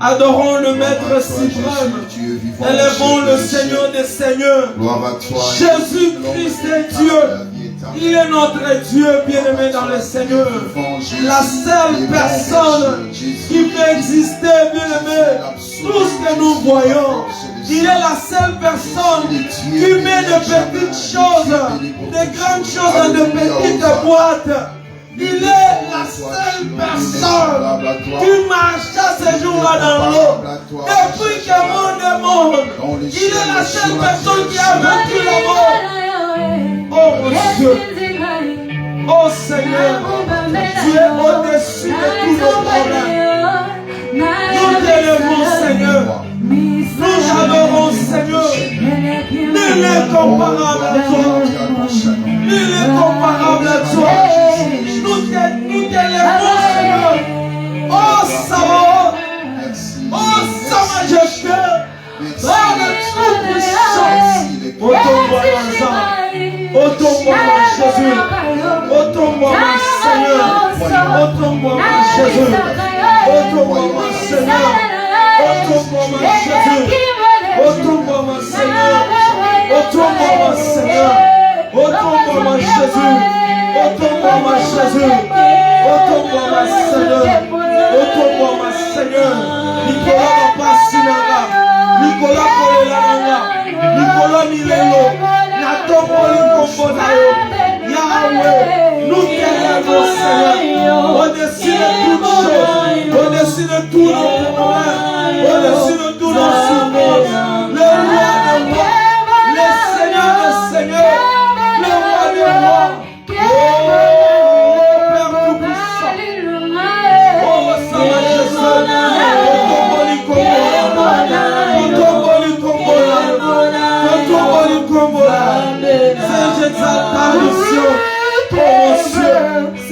Adorons le Maître suprême. Élevons le Seigneur des Seigneurs. Jésus-Christ est Dieu. Il est notre Dieu bien-aimé dans le Seigneur. La seule personne qui peut exister, bien-aimé, tout ce que nous voyons. Il est la seule personne qui met de petites choses, de grandes choses dans de petites boîtes. Il est la seule personne qui marcha ce jour-là dans l'eau. Depuis que le monde est mort, il est la seule personne qui a vaincu la mort. Oh mon Dieu, oh Seigneur, tu es au-dessus de tous nos problèmes. Nous t'élevons, Seigneur. Nous adorons, Seigneur. Nul n'est comparable à toi. Nul n'est comparable à toi. Nous t'élevons, Seigneur. Oh, Sabaoth. Oh, sa majesté. Oh, le Tout-Puissant. Ôte-moi, mon ôte-moi, mon Jésus. Ôte-moi, mon Seigneur. Ôte-moi, mon Jésus. Ôte-moi, mon Seigneur. Ôte-moi, mon Jésus. Ôte-moi, mon Seigneur. Ôte-moi, mon Seigneur. Ôte-moi, mon Jésus. Ôte-moi, mon Jésus. Ôte-moi, mon Seigneur. Ôte-moi, mon Seigneur. Nicolas Papasinanga. Nicolas Kolelananga. Nicolas Milelo. Natomoli Kombonayo. Yahweh, nous Seigneur, au-dessus de toutes choses, au-dessus de tous nos problèmes, au-dessus de tous nos souffrances, le roi des rois, le Seigneur des seigneurs, le roi des rois. C'est exaltation, promotion, c'est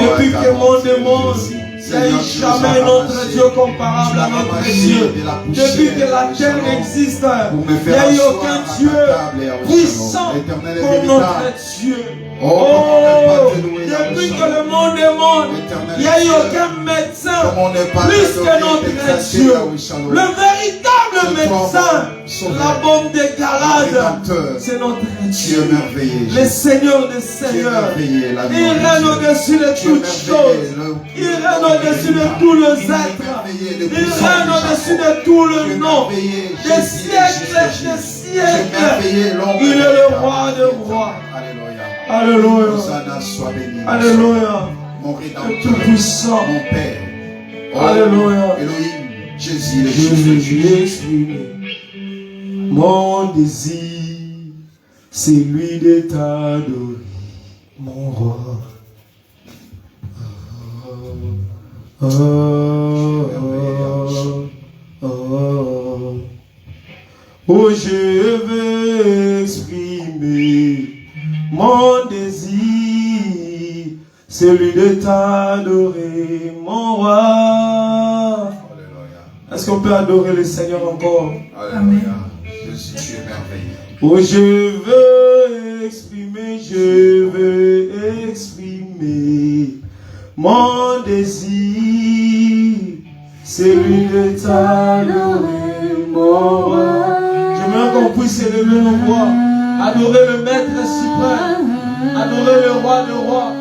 Depuis que le monde est monde, il n'y a eu jamais notre Dieu comparable à notre Dieu. Depuis que la terre existe, il n'y a eu aucun Dieu puissant comme notre Dieu. Oh, depuis que le monde est monde, il n'y a eu aucun médecin plus que notre Dieu. Le véritable médecin, la bombe des Galades, c'est notre Dieu. Le Seigneur des Seigneurs. Il règne au-dessus de toutes choses. Il règne au-dessus de tous les êtres. Il règne au-dessus de tout le nom. Des siècles, des siècles. Il est le roi des rois. Alléluia. Alléluia. Le tout-puissant. Mon Père. Alléluia. Elohim, Jésus exprimé. Mon désir, c'est lui de t'adorer, mon roi. Oh, oh, oh, oh. Oh, je veux exprimer mon désir, c'est lui de t'adorer, mon roi. Est-ce qu'on peut adorer le Seigneur encore? Alléluia. Jésus, tu es merveilleux. Oh, je veux exprimer mon désir, c'est lui de t'adorer, mon roi. J'aimerais qu'on puisse élever nos voix, adorer le Maître suprême, adorer le Roi de rois,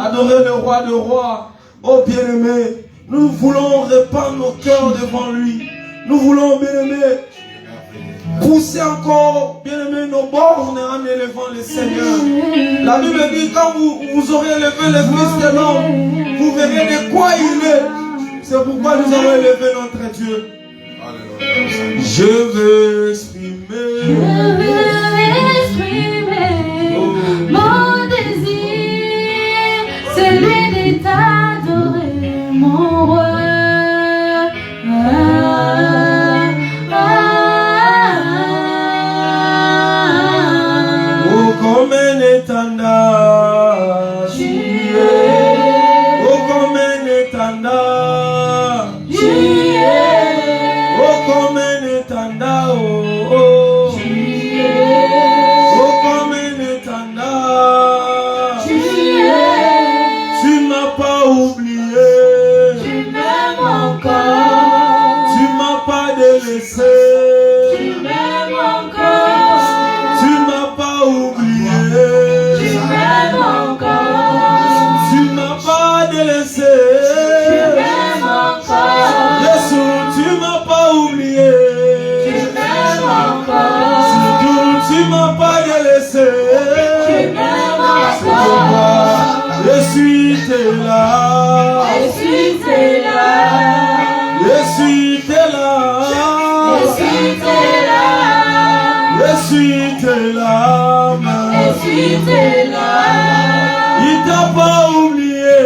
adorer le Roi de rois. Oh bien-aimé, nous voulons répandre nos cœurs devant lui. Nous voulons, bien-aimé, pousser encore, bien-aimé, nos bornes en élevant le Seigneur. La Bible dit, quand vous aurez élevé le Fils de l'homme, vous verrez de quoi il est. C'est pourquoi nous allons élever notre Dieu. Je veux exprimer mon désir, celui de t'adorer, mon roi. Oh, comme un étendard, tu es. Oh, comme un étendard, tu es. Oh, comme un étendard, oh, oh. Tu es. Oh, comme un étendard, tu es. Tu m'as pas oublié, Tu m'aimes encore, tu m'as pas délaissé, tu m'aimes encore, tu m'as pas oublié, tu m'aimes encore, tu m'as pas délaissé. tu m'aimes encore, Jésus, tu m'as pas oublié. tu m'aimes encore, Surtout, tu m'as pas délaissé. tu m'aimes C'est pourquoi encore, je suis là. je suis là, Je suis là. je suis là, Je suis là. je suis là, Il t'a pas oublié.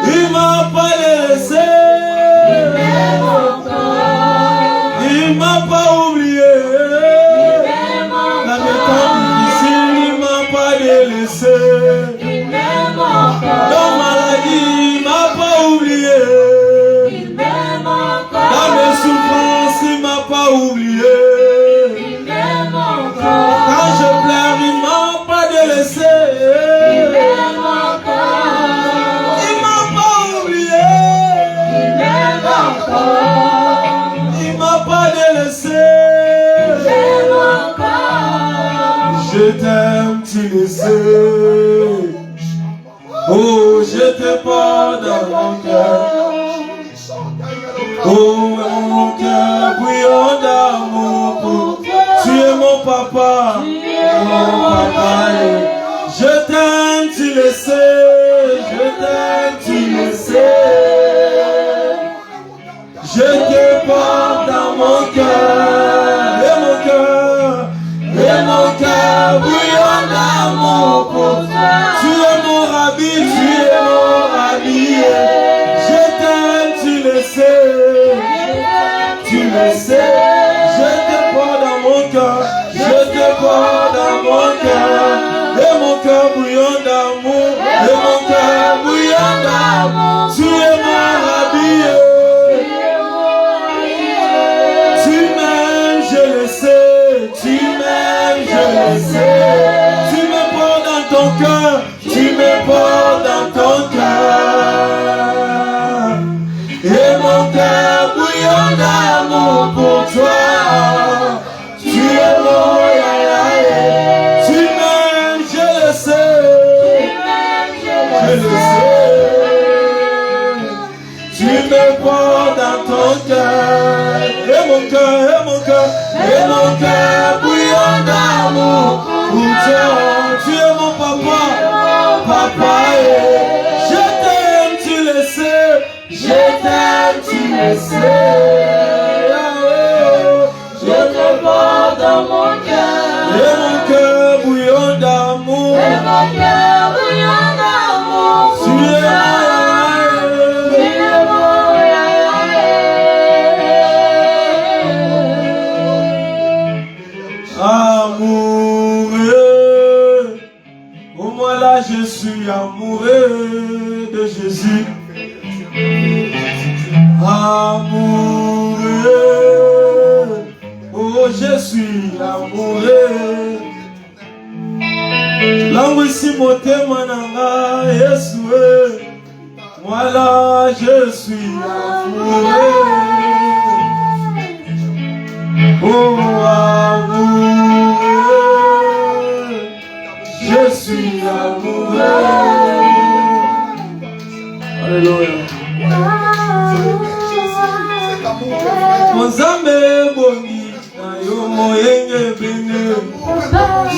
Il m'a pas laissé. Il m'a pas oublié. Dans les temps difficiles, il m'a pas délaissé. Dans maladie, il m'a pas oublié. Dans mes souffrances, il m'a pas oublié. Quand je pleure, il m'a pas délaissé. Il m'a pas oublié. Il m'a pas délaissé. Je t'aime, tu le sais. Oh, je te porte dans mon cœur. Oh, mon cœur bouillon d'amour pour toi. Tu es mon papa, mon papa. Je t'aime, tu le sais. Je t'aime, tu le sais. Je te porte dans mon cœur. Et mon cœur bouillon d'amour pour toi. Tu es mon rabbi, tu es mon rabbi. Je t'aime, tu le sais. Tu le sais. Je te porte dans mon cœur. Je te porte dans mon cœur. Et mon cœur bouillon d'amour. Et mon cœur bouillon d'amour. Tu es mon rabbi. Tu m'aimes, je le sais. Tu m'aimes, je le sais. Tu me portes dans ton cœur. Tu me portes dans ton cœur. Et mon cœur bouillon d'amour pour toi. Tu es mon yaya. Tu m'aimes, je le sais. Je le sais. Tu me portes dans ton cœur. Et mon cœur, et mon cœur bouillon d'amour pour toi. Tu es mon papa, papa. Je t'aime, tu le sais. Je t'aime, tu le sais. Je te porte dans mon cœur. Et mon cœur bouillon d'amour. et mon cœur bouillon d'amour Tu pour es toi. Tu es mon amoureux je suis amoureux de Jésus. Amoureux. Oh, je suis amoureux. Langue si motema nanga Yesu. Voilà, je suis amoureux. Oh, amoureux. Je suis amoureux. Alléluia. Monzambe bongi na yo moyenge bene.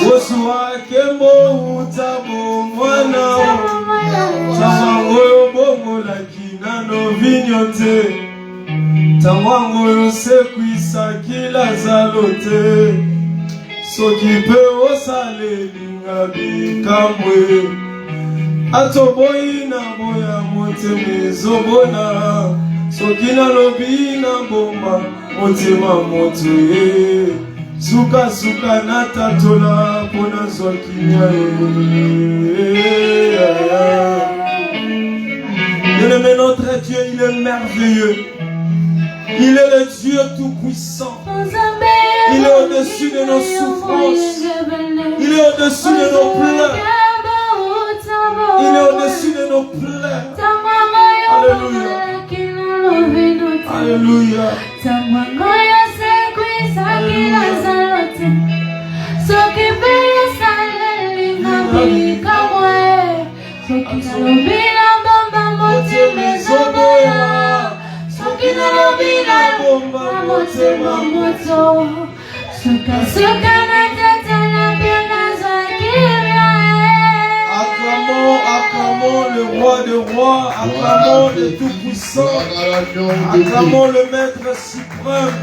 Wosu wake mo utabo mwana. Tamango yo bongo la kina no vignonte. Tamango yo sekwisa kila zalote. Soki pe osale linga bikamwe. Atoboyi na boya moteme zobona. Soki na lobi na bomba motema moto ye. Suka suka na tatola pona zokinya ye. Bien-aimé, notre Dieu, il est merveilleux. Il est le Dieu tout-puissant. Il est au-dessus de nos souffrances. Il est au-dessus de nos pleurs. Il est au-dessus de nos pleurs. Alléluia. Alléluia. Acclamons le roi des rois, acclamons le tout-puissant, acclamons le maître suprême,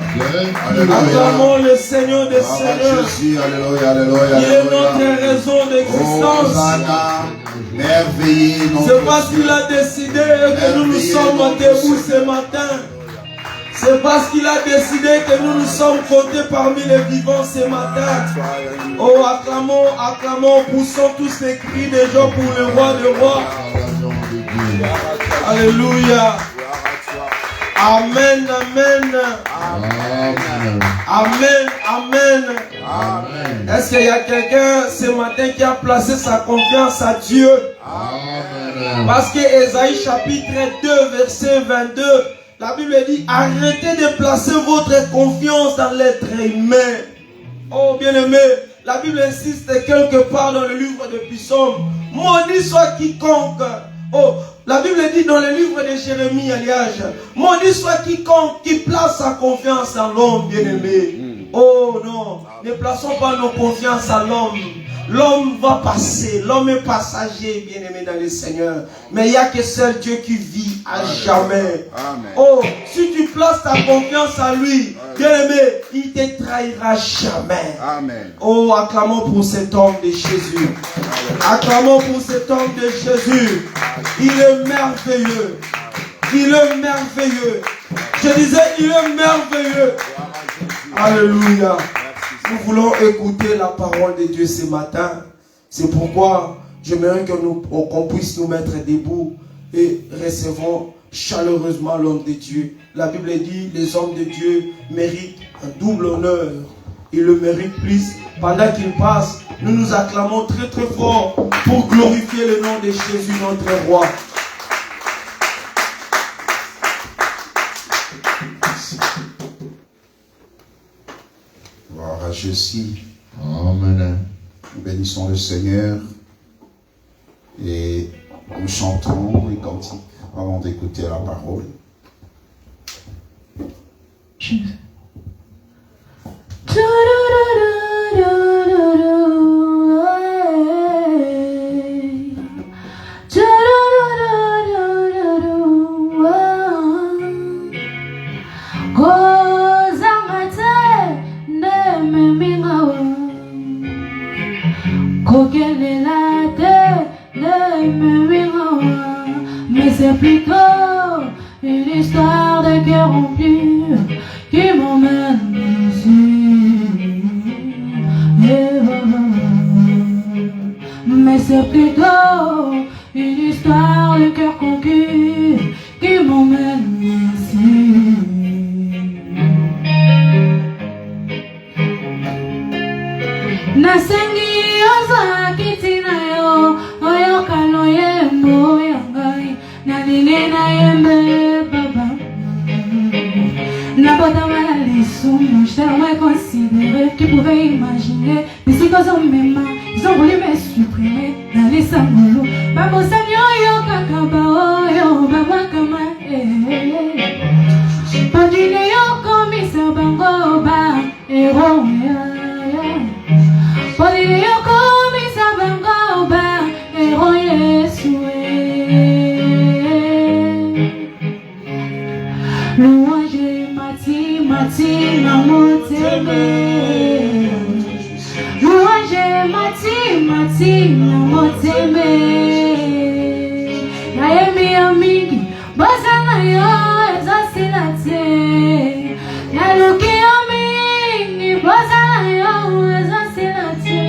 acclamons le Seigneur des seigneurs. Il est notre raison d'existence. C'est parce qu'il a décidé que nous nous sommes debout ce matin. C'est parce qu'il a décidé que nous nous sommes comptés parmi les vivants ce matin. Oh, acclamons, acclamons, poussons tous les cris des gens pour le roi des rois. Alléluia. Amen, amen. Amen, amen. Est-ce qu'il y a quelqu'un ce matin qui a placé sa confiance à Dieu? Amen. Parce que Ésaïe chapitre 2 verset 22, la Bible dit, arrêtez de placer votre confiance dans l'être humain. Oh bien-aimé, la Bible insiste quelque part dans le livre de Psaume, maudit soit quiconque. Oh, la Bible dit dans le livre de Jérémie, alliage, maudit soit quiconque qui place sa confiance dans l'homme, bien-aimé. Oh non, ne plaçons pas nos confiances à l'homme. L'homme va passer, l'homme est passager, bien-aimé dans le Seigneur. Mais il n'y a que seul Dieu qui vit à jamais. Amen. Oh, si tu places ta confiance à lui, bien-aimé, il ne te trahira jamais. Amen. Oh, acclamons pour cet homme de Jésus. Acclamons pour cet homme de Jésus. Il est merveilleux. Il est merveilleux. Je disais, il est merveilleux. Alléluia. Nous voulons écouter la parole de Dieu ce matin. C'est pourquoi j'aimerais qu'on puisse nous mettre debout et recevons chaleureusement l'homme de Dieu. La Bible dit, les hommes de Dieu méritent un double honneur. Ils le méritent plus. Pendant qu'ils passent, nous nous acclamons très très fort pour glorifier le nom de Jésus, notre roi. Gloire à Jésus. Amen. Nous bénissons le Seigneur et nous chantons les cantiques avant d'écouter la parole. Mais c'est plutôt une histoire de cœur rompu qui m'emmène ici. Mais mais c'est plutôt une histoire de cœur conquis qui m'emmène ici. Nasengi oza kitina yo oyo kano yembo yangai nanine na yembe baba n'abota mal les sons je t'aurais considéré tu pouvais imaginer mais si cause en mes mains ils ont voulu me supprimer dans les sanglots babo sanyo yo kakaba yo baba kama pandine yo komisa bango ba ero Podile yo komisa bango ba ero Yesue Louange mati na moteme Louange mati na moteme Na yemi amigi boza na yo ezasila te Na luki amigi boza na yo ezasila te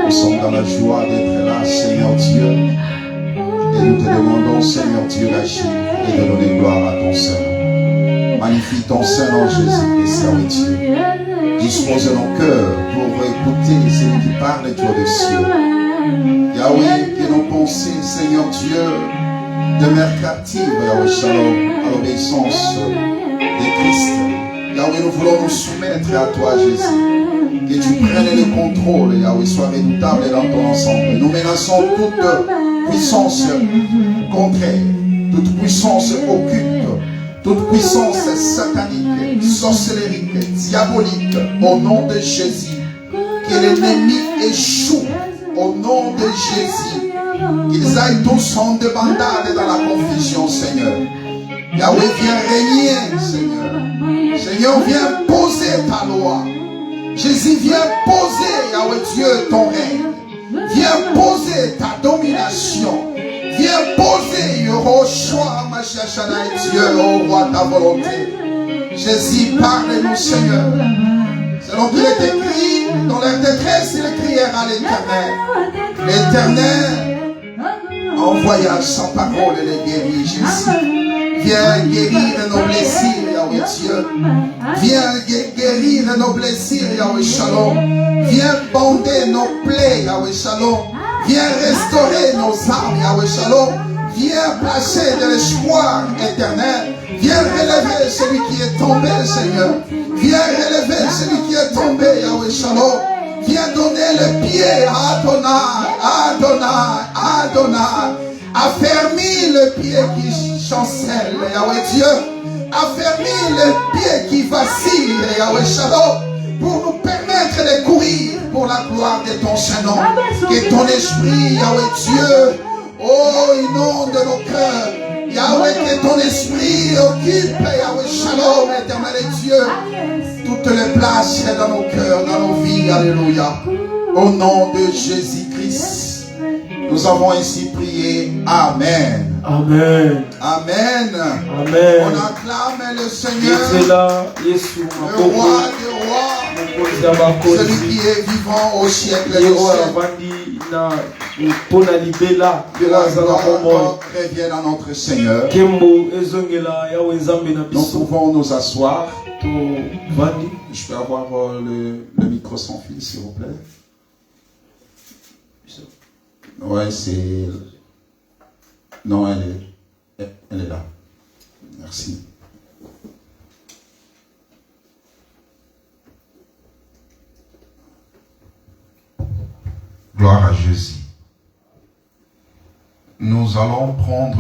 Nous sommes dans la joie d'être là, Seigneur Dieu. Et nous te demandons, Seigneur Dieu, d'agir et de donner gloire à ton Saint. Magnifie ton Saint-Nom, Jésus-Christ, Seigneur Dieu. Dispose nos cœurs pour écouter celui qui parle, Dieu des cieux. Yahweh, que nos pensées, Seigneur Dieu, demeurent captives, Yahweh Shalom, à l'obéissance de Christ. Yahweh, nous voulons nous soumettre à toi, Jésus. Que tu prennes le contrôle, Yahweh, sois redoutable dans ton ensemble. Nous menaçons toute puissance contraire, toute puissance occulte, toute puissance satanique, sorcellerique, diabolique, au nom de Jésus. Que l'ennemi échoue au nom de Jésus. Qu'ils aillent tous en débandade dans la confusion, Seigneur. Yahweh, viens régner, Seigneur. Seigneur, viens poser ta loi. Jésus, viens poser, Yahweh Dieu, ton règne. Viens poser ta domination. Viens poser, Yehoshua, Mashiachana et Dieu, au roi ta volonté. Jésus, parle-nous, Seigneur. Selon qu'il est écrit, dans leur détresse, ils crièrent à l'Éternel. L'Éternel envoya sans parole et les guérit, Jésus. Viens guérir nos blessures, Yahweh Dieu. Viens guérir nos blessures, Yahweh Shalom. Viens bander nos plaies, Yahweh Shalom. Viens restaurer nos âmes, Yahweh Shalom. Viens placer de l'espoir éternel. Viens relever celui qui est tombé, Seigneur. Viens relever celui qui est tombé, Yahweh Shalom. Viens donner le pied à Adonai, Adonai, Adonai. Affermis le pied qui chancelle, Yahweh Dieu. Affermis le pied qui vacille, Yahweh Shalom, pour nous permettre de courir pour la gloire de ton Saint-Nom. Que ton esprit, Yahweh Dieu, oh, inonde nos cœurs. Yahweh, que ton esprit occupe, Yahweh Shalom, éternel Dieu, toutes les places dans nos cœurs, dans nos vies, alléluia. Au nom de Jésus-Christ. Nous avons ainsi prié. Amen. Amen. Amen. Amen. On acclame le Seigneur, le roi des rois, celui qui est vivant au siècle des siècles. Que la gloire revienne à notre Seigneur. Nous pouvons nous asseoir. Je peux avoir le micro sans fil, s'il vous plaît. Ouais, c'est... Non, elle est là. Merci.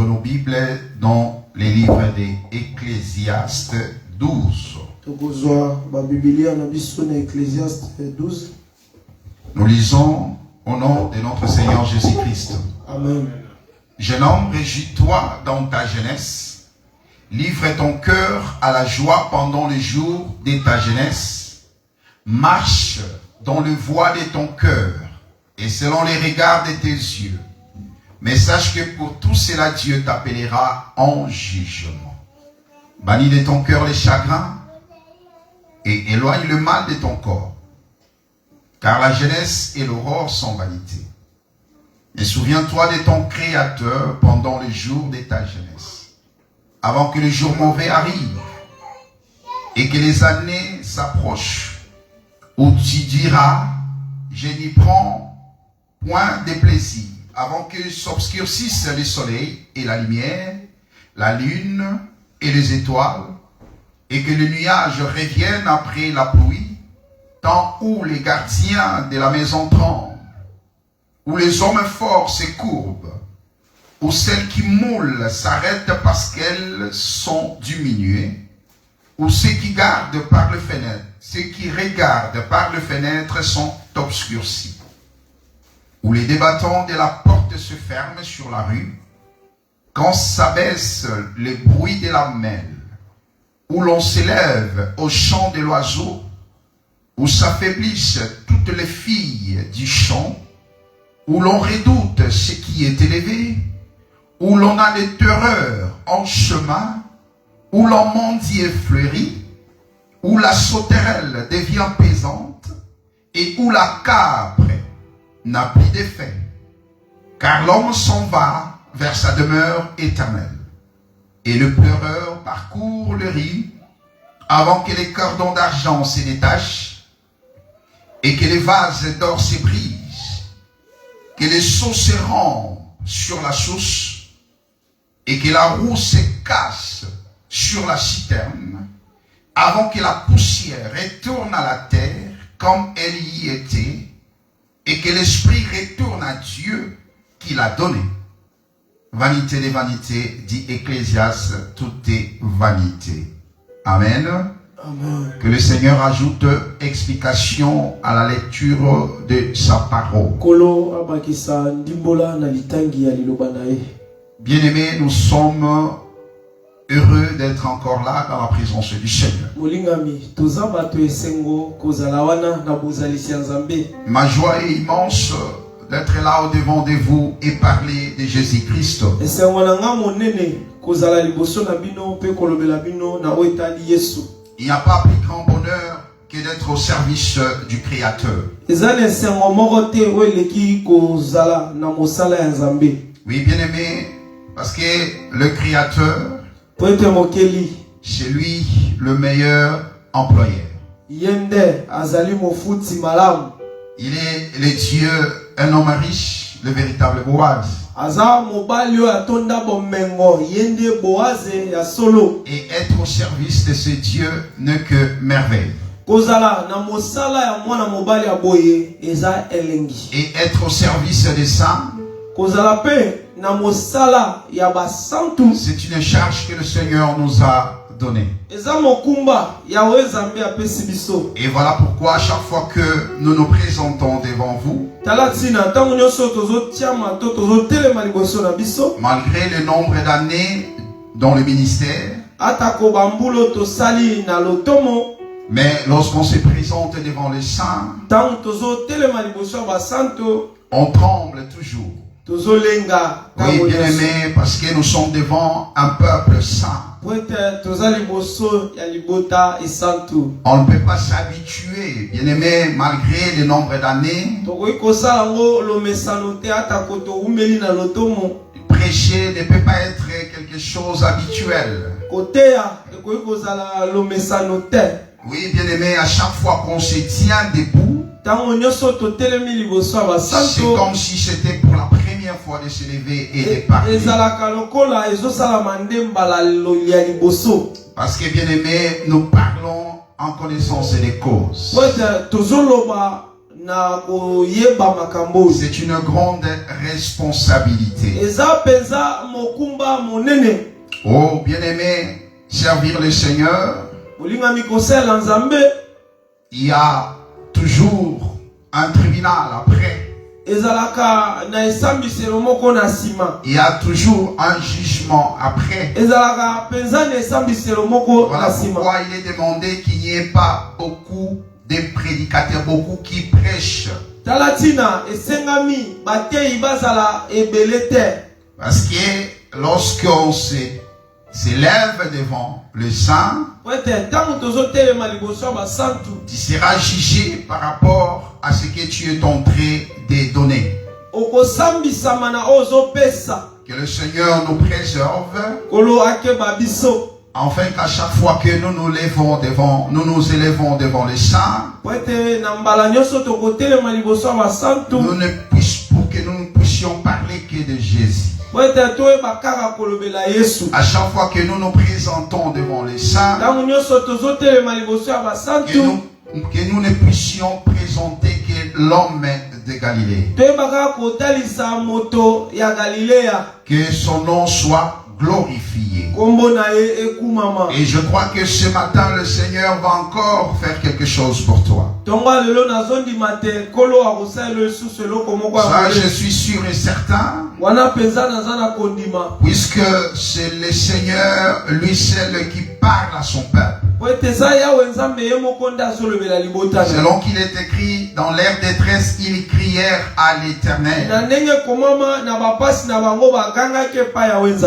prendre nos Bibles dans les livres des Ecclésiastes 12. Nous lisons au nom de notre Seigneur Jésus-Christ. Amen. Jeune homme, réjouis-toi dans ta jeunesse. Livre ton cœur à la joie pendant les jours de ta jeunesse. Marche dans le voie de ton cœur et selon les regards de tes yeux. Mais sache que pour tout cela, Dieu t'appellera en jugement. Bannis de ton cœur les chagrins et éloigne le mal de ton corps. Car la jeunesse et l'aurore sont vanité. Et souviens-toi de ton Créateur pendant les jours de ta jeunesse, avant que le jour mauvais arrive et que les années s'approchent, où tu diras, je n'y prends point de plaisir, avant que s'obscurcissent le soleil et la lumière, la lune et les étoiles, et que le nuage revienne après la pluie, tant où les gardiens de la maison tremblent, où les hommes forts se courbent, où celles qui moulent s'arrêtent parce qu'elles sont diminuées, où ceux qui regardent par le fenêtre sont obscurcis, où les débattants de la porte se ferment sur la rue, quand s'abaisse le bruit de la mêle, où l'on s'élève au chant de l'oiseau, où s'affaiblissent toutes les filles du champ, où l'on redoute ce qui est élevé, où l'on a des terreurs en chemin, où l'emmendie est fleuri, où la sauterelle devient pesante, et où la capre n'a plus d'effet. Car l'homme s'en va vers sa demeure éternelle, et le pleureur parcourt le riz, avant que les cordons d'argent se détachent, et que les vases d'or se brisent, que les seaux se rendent sur la source, et que la roue se casse sur la citerne, avant que la poussière retourne à la terre comme elle y était, et que l'esprit retourne à Dieu qui l'a donné. Vanité des vanités, dit Ecclésiaste, tout est vanité. Amen. Amen. Que le Seigneur ajoute explication à la lecture de sa parole. Bien-aimés, nous sommes heureux d'être encore là dans la présence du Seigneur. Ma joie est immense d'être là au-devant de vous et parler de Jésus-Christ. Il n'y a pas plus grand bonheur que d'être au service du Créateur. Oui, bien-aimé, parce que le Créateur, c'est lui le meilleur employeur. Il est le Dieu, un homme riche, le véritable Boaz. Et être au service de ce Dieu n'est que merveille. Et être au service des saints, c'est une charge que le Seigneur nous a donnée. Et voilà pourquoi à chaque fois que nous nous présentons devant vous, malgré le nombre d'années dans le ministère, mais lorsqu'on se présente devant les saints, on tremble toujours. Oui, bien aimé, parce que nous sommes devant un peuple saint. On ne peut pas s'habituer, bien aimé, malgré le nombre d'années. Prêcher ne peut pas être quelque chose habituel. Oui, bien aimé, à chaque fois qu'on se tient debout, c'est comme si c'était pour la première fois de se lever et de parler. Parce que bien aimé, nous parlons en connaissance des causes. C'est une grande responsabilité. Oh, bien-aimé, servir le Seigneur, il y a toujours un tribunal après. Il y a toujours un jugement après. Voilà pourquoi il est demandé qu'il n'y ait pas beaucoup de prédicateurs, beaucoup qui prêchent. Parce que lorsqu'on s'élève devant le Saint, tu seras jugé par rapport à ce que tu es en train de donner. Que le Seigneur nous préserve, afin qu'à chaque fois que nous nous élevons devant le Saint, pour que nous ne puissions parler que de Jésus. À chaque fois que nous nous présentons devant les saints, que nous ne puissions présenter que l'homme de Galilée. Que son nom soit glorifié. Et je crois que ce matin le Seigneur va encore faire quelque chose pour toi. Ça, je suis sûr et certain. Puisque c'est le Seigneur, lui seul, qui parle à son peuple. Selon qu'il est écrit dans l'air détresse, ils crièrent à l'Éternel.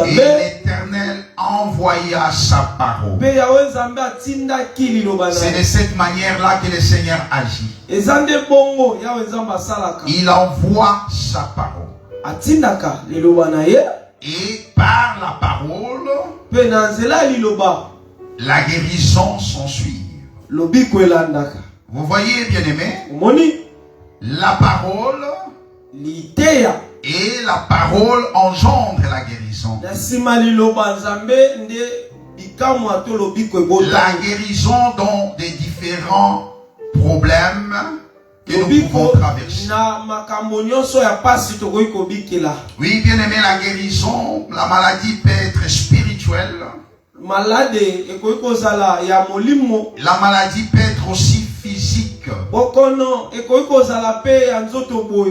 Et l'Éternel envoya sa parole. C'est de cette manière-là que le Seigneur agit. Il envoie sa parole. Et par la parole, la guérison s'ensuit. Vous voyez, bien-aimé, la parole et la parole engendre la guérison. La guérison dans des différents problèmes que nous pouvons traverser. Oui, bien-aimé, la guérison, la maladie peut être spirituelle. La maladie peut être aussi physique.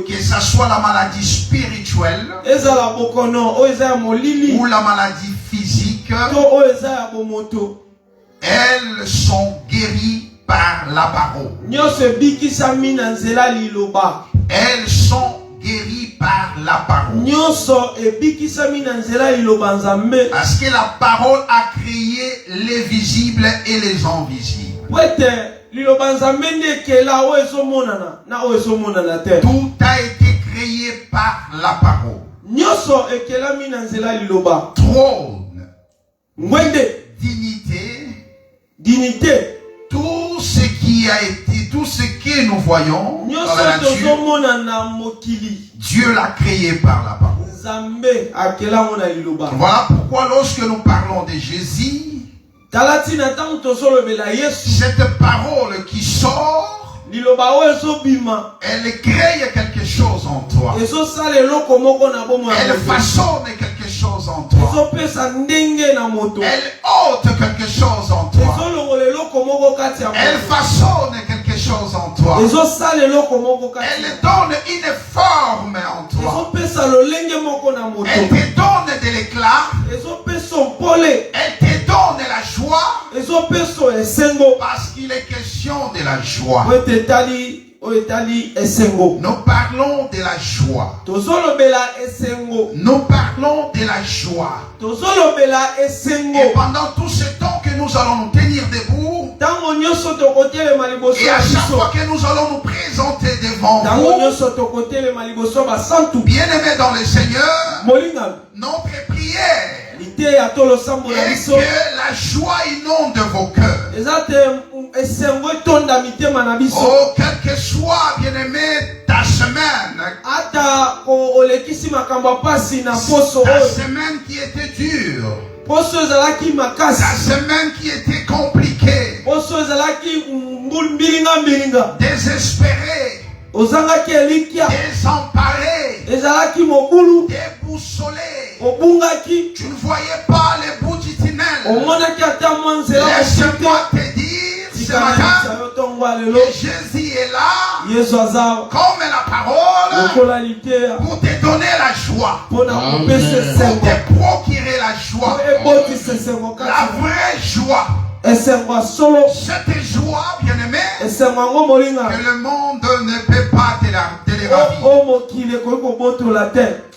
Que ce soit la maladie spirituelle ou la maladie physique, elles sont guéries par la parole. Elles sont guéries par la parole. Parce que la parole a créé les visibles et les invisibles. Tout a été créé par la parole. Trône, dignité, tout ce qui a été, tout ce que nous voyons dans la nature, Dieu l'a créé par la parole. Voilà pourquoi lorsque nous parlons de Jésus, cette parole qui sort, elle crée quelque chose en toi. Elle façonne quelque chose en toi. Elle ôte quelque chose en toi. Elle façonne quelque chose en toi. Elle donne une forme en toi. Elle te donne de l'éclat. Elle te donne la joie. Parce qu'il est question de la joie. Nous parlons de la joie. Nous parlons de la joie. Et pendant tout ce temps que nous allons nous tenir debout, et à chaque fois que nous allons nous présenter devant vous, bien-aimés dans le Seigneur, notre prière est que la joie inonde vos cœurs. Oh, quel que soit, bien-aimé, ta semaine. Ta semaine qui était dure. Ta semaine qui était compliquée. Désespérée. désemparé, déboussolé. Tu ne voyais pas les bouts du tunnel. Laisse-moi te dire ce matin que Jésus est là comme la parole pour te donner la joie, pour te procurer la joie, la vraie joie. Cette joie, bien-aimé, que le monde ne peut pas te ravir.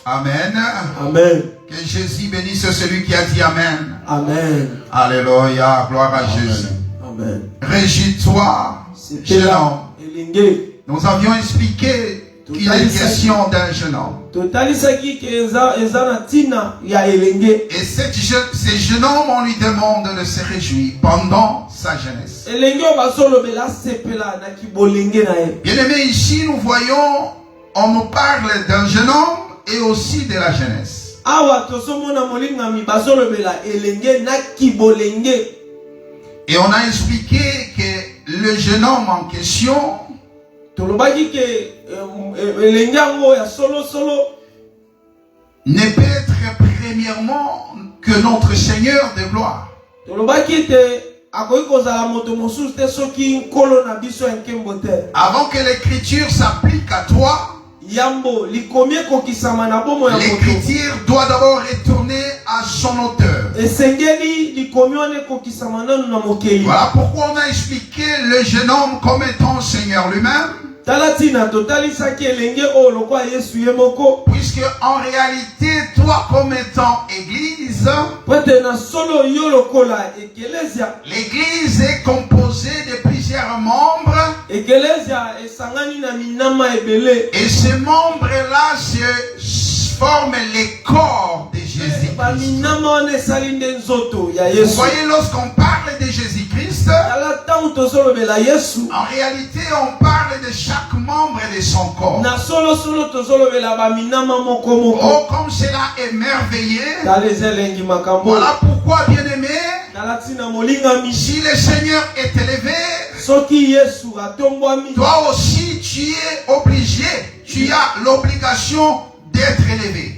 Amen. Amen. Que Jésus bénisse celui qui a dit Amen. Amen. Alléluia. Gloire à Jésus. Amen. Régis-toi, jeune homme. Nous avions expliqué qu'il est question d'un jeune homme. Et ce jeune homme, on lui demande de se réjouir pendant sa jeunesse. Bien-aimé, ici nous voyons, on nous parle d'un jeune homme et aussi de la jeunesse. Et on a expliqué que le jeune homme en question ne peut être premièrement que notre Seigneur de gloire. Avant que l'écriture s'applique à toi, l'écriture doit d'abord retourner à son auteur. Voilà pourquoi on a expliqué le jeune homme comme étant Seigneur lui-même. Puisque en réalité, toi comme étant Église, l'Église est composée de plusieurs membres. Et ces membres-là forment les corps de Jésus-Christ. Vous voyez, lorsqu'on parle de Jésus-Christ, en réalité, on parle de chaque membre de son corps. Oh, comme cela est merveilleux. Voilà pourquoi, bien-aimé, si le Seigneur est élevé, toi aussi tu es obligé, tu as l'obligation d'être élevé.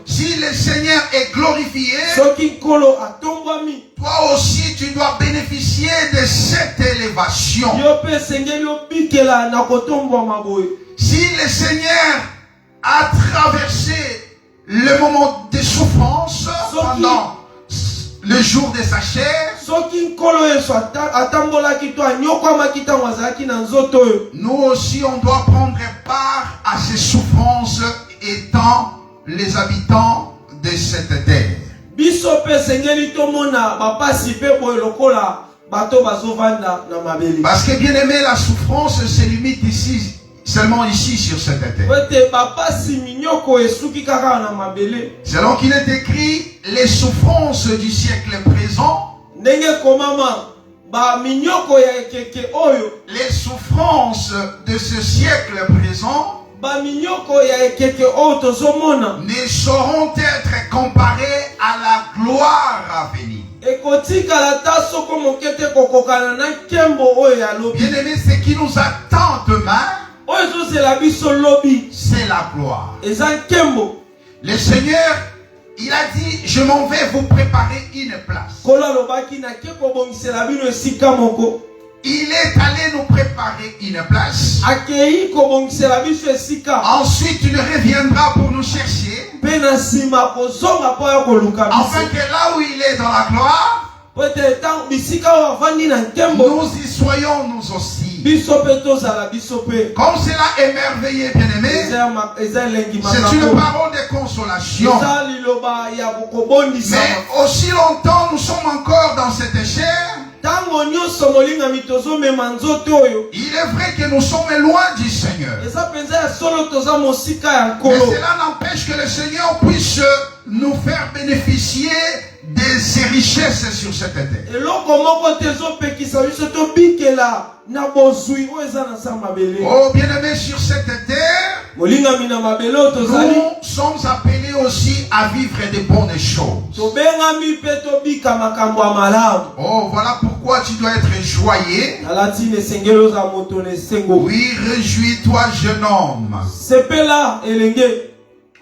Si le Seigneur est glorifié, toi aussi tu dois bénéficier de cette élévation. Si le Seigneur a traversé le moment de souffrance pendant le jour de sa chair, nous aussi on doit prendre part à ces souffrances étant les habitants de cette terre. Parce que bien aimé, la souffrance se limite ici, seulement ici sur cette terre. Selon qu'il est écrit, les souffrances du siècle présent, les souffrances de ce siècle présent ne sauront être comparées à la gloire à venir. Bien aimé, ce qui nous attend demain, c'est la gloire. Le Seigneur, il a dit, je m'en vais vous préparer une place. Il est allé nous préparer une place. Ensuite, il reviendra pour nous chercher. Afin que là où il est dans la gloire, nous y soyons nous aussi. Comme cela est merveilleux, bien-aimé, c'est une parole de consolation. Mais aussi longtemps nous sommes encore dans cette chair, il est vrai que nous sommes loin du Seigneur. Mais cela n'empêche que le Seigneur puisse nous faire bénéficier de ses richesses sur cette terre. Oh bien-aimé, sur cette terre, nous sommes appelés aussi à vivre de bonnes choses. Oh, voilà pourquoi tu dois être joyeux. Oui, réjouis-toi, jeune homme.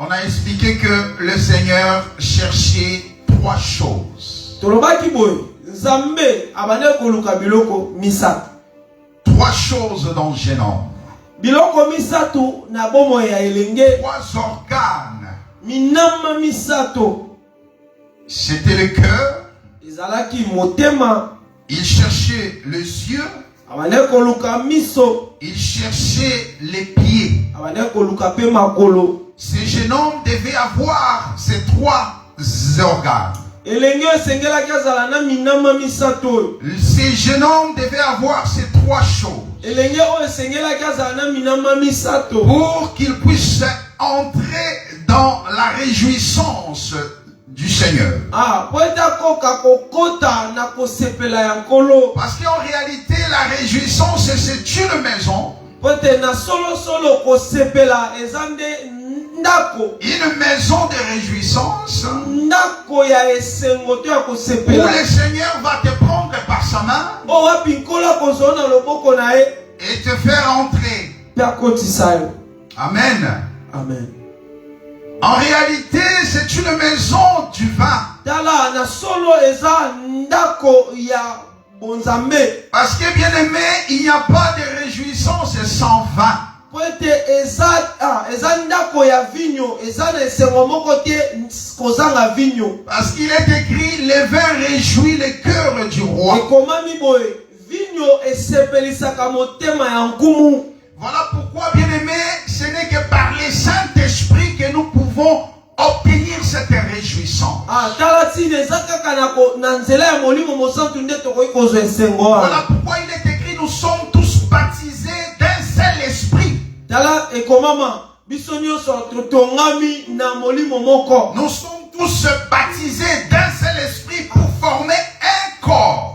On a expliqué que le Seigneur cherchait 3 choses. 3 choses dans le jeune homme. 3 organes. C'était le cœur. Il cherchait les yeux. Il cherchait les pieds. Ce jeune homme devait avoir ces 3 organes. Ce jeune homme devait avoir ces 3 choses pour qu'il puisse entrer dans la réjouissance du Seigneur. Parce qu'en réalité, la réjouissance, c'est une maison. Une maison de réjouissance où le Seigneur va te prendre par sa main et te faire entrer. Amen. Amen. En réalité, c'est une maison du vin. Parce que bien aimé, il n'y a pas de réjouissance sans vin. Parce qu'il est écrit, le vin réjouit le cœur du roi. Voilà pourquoi, bien aimé, ce n'est que par le Saint-Esprit que nous pouvons obtenir cette réjouissance. Voilà pourquoi il est écrit, nous sommes tous baptisés d'un seul esprit. Nous sommes tous baptisés d'un seul esprit pour former un corps.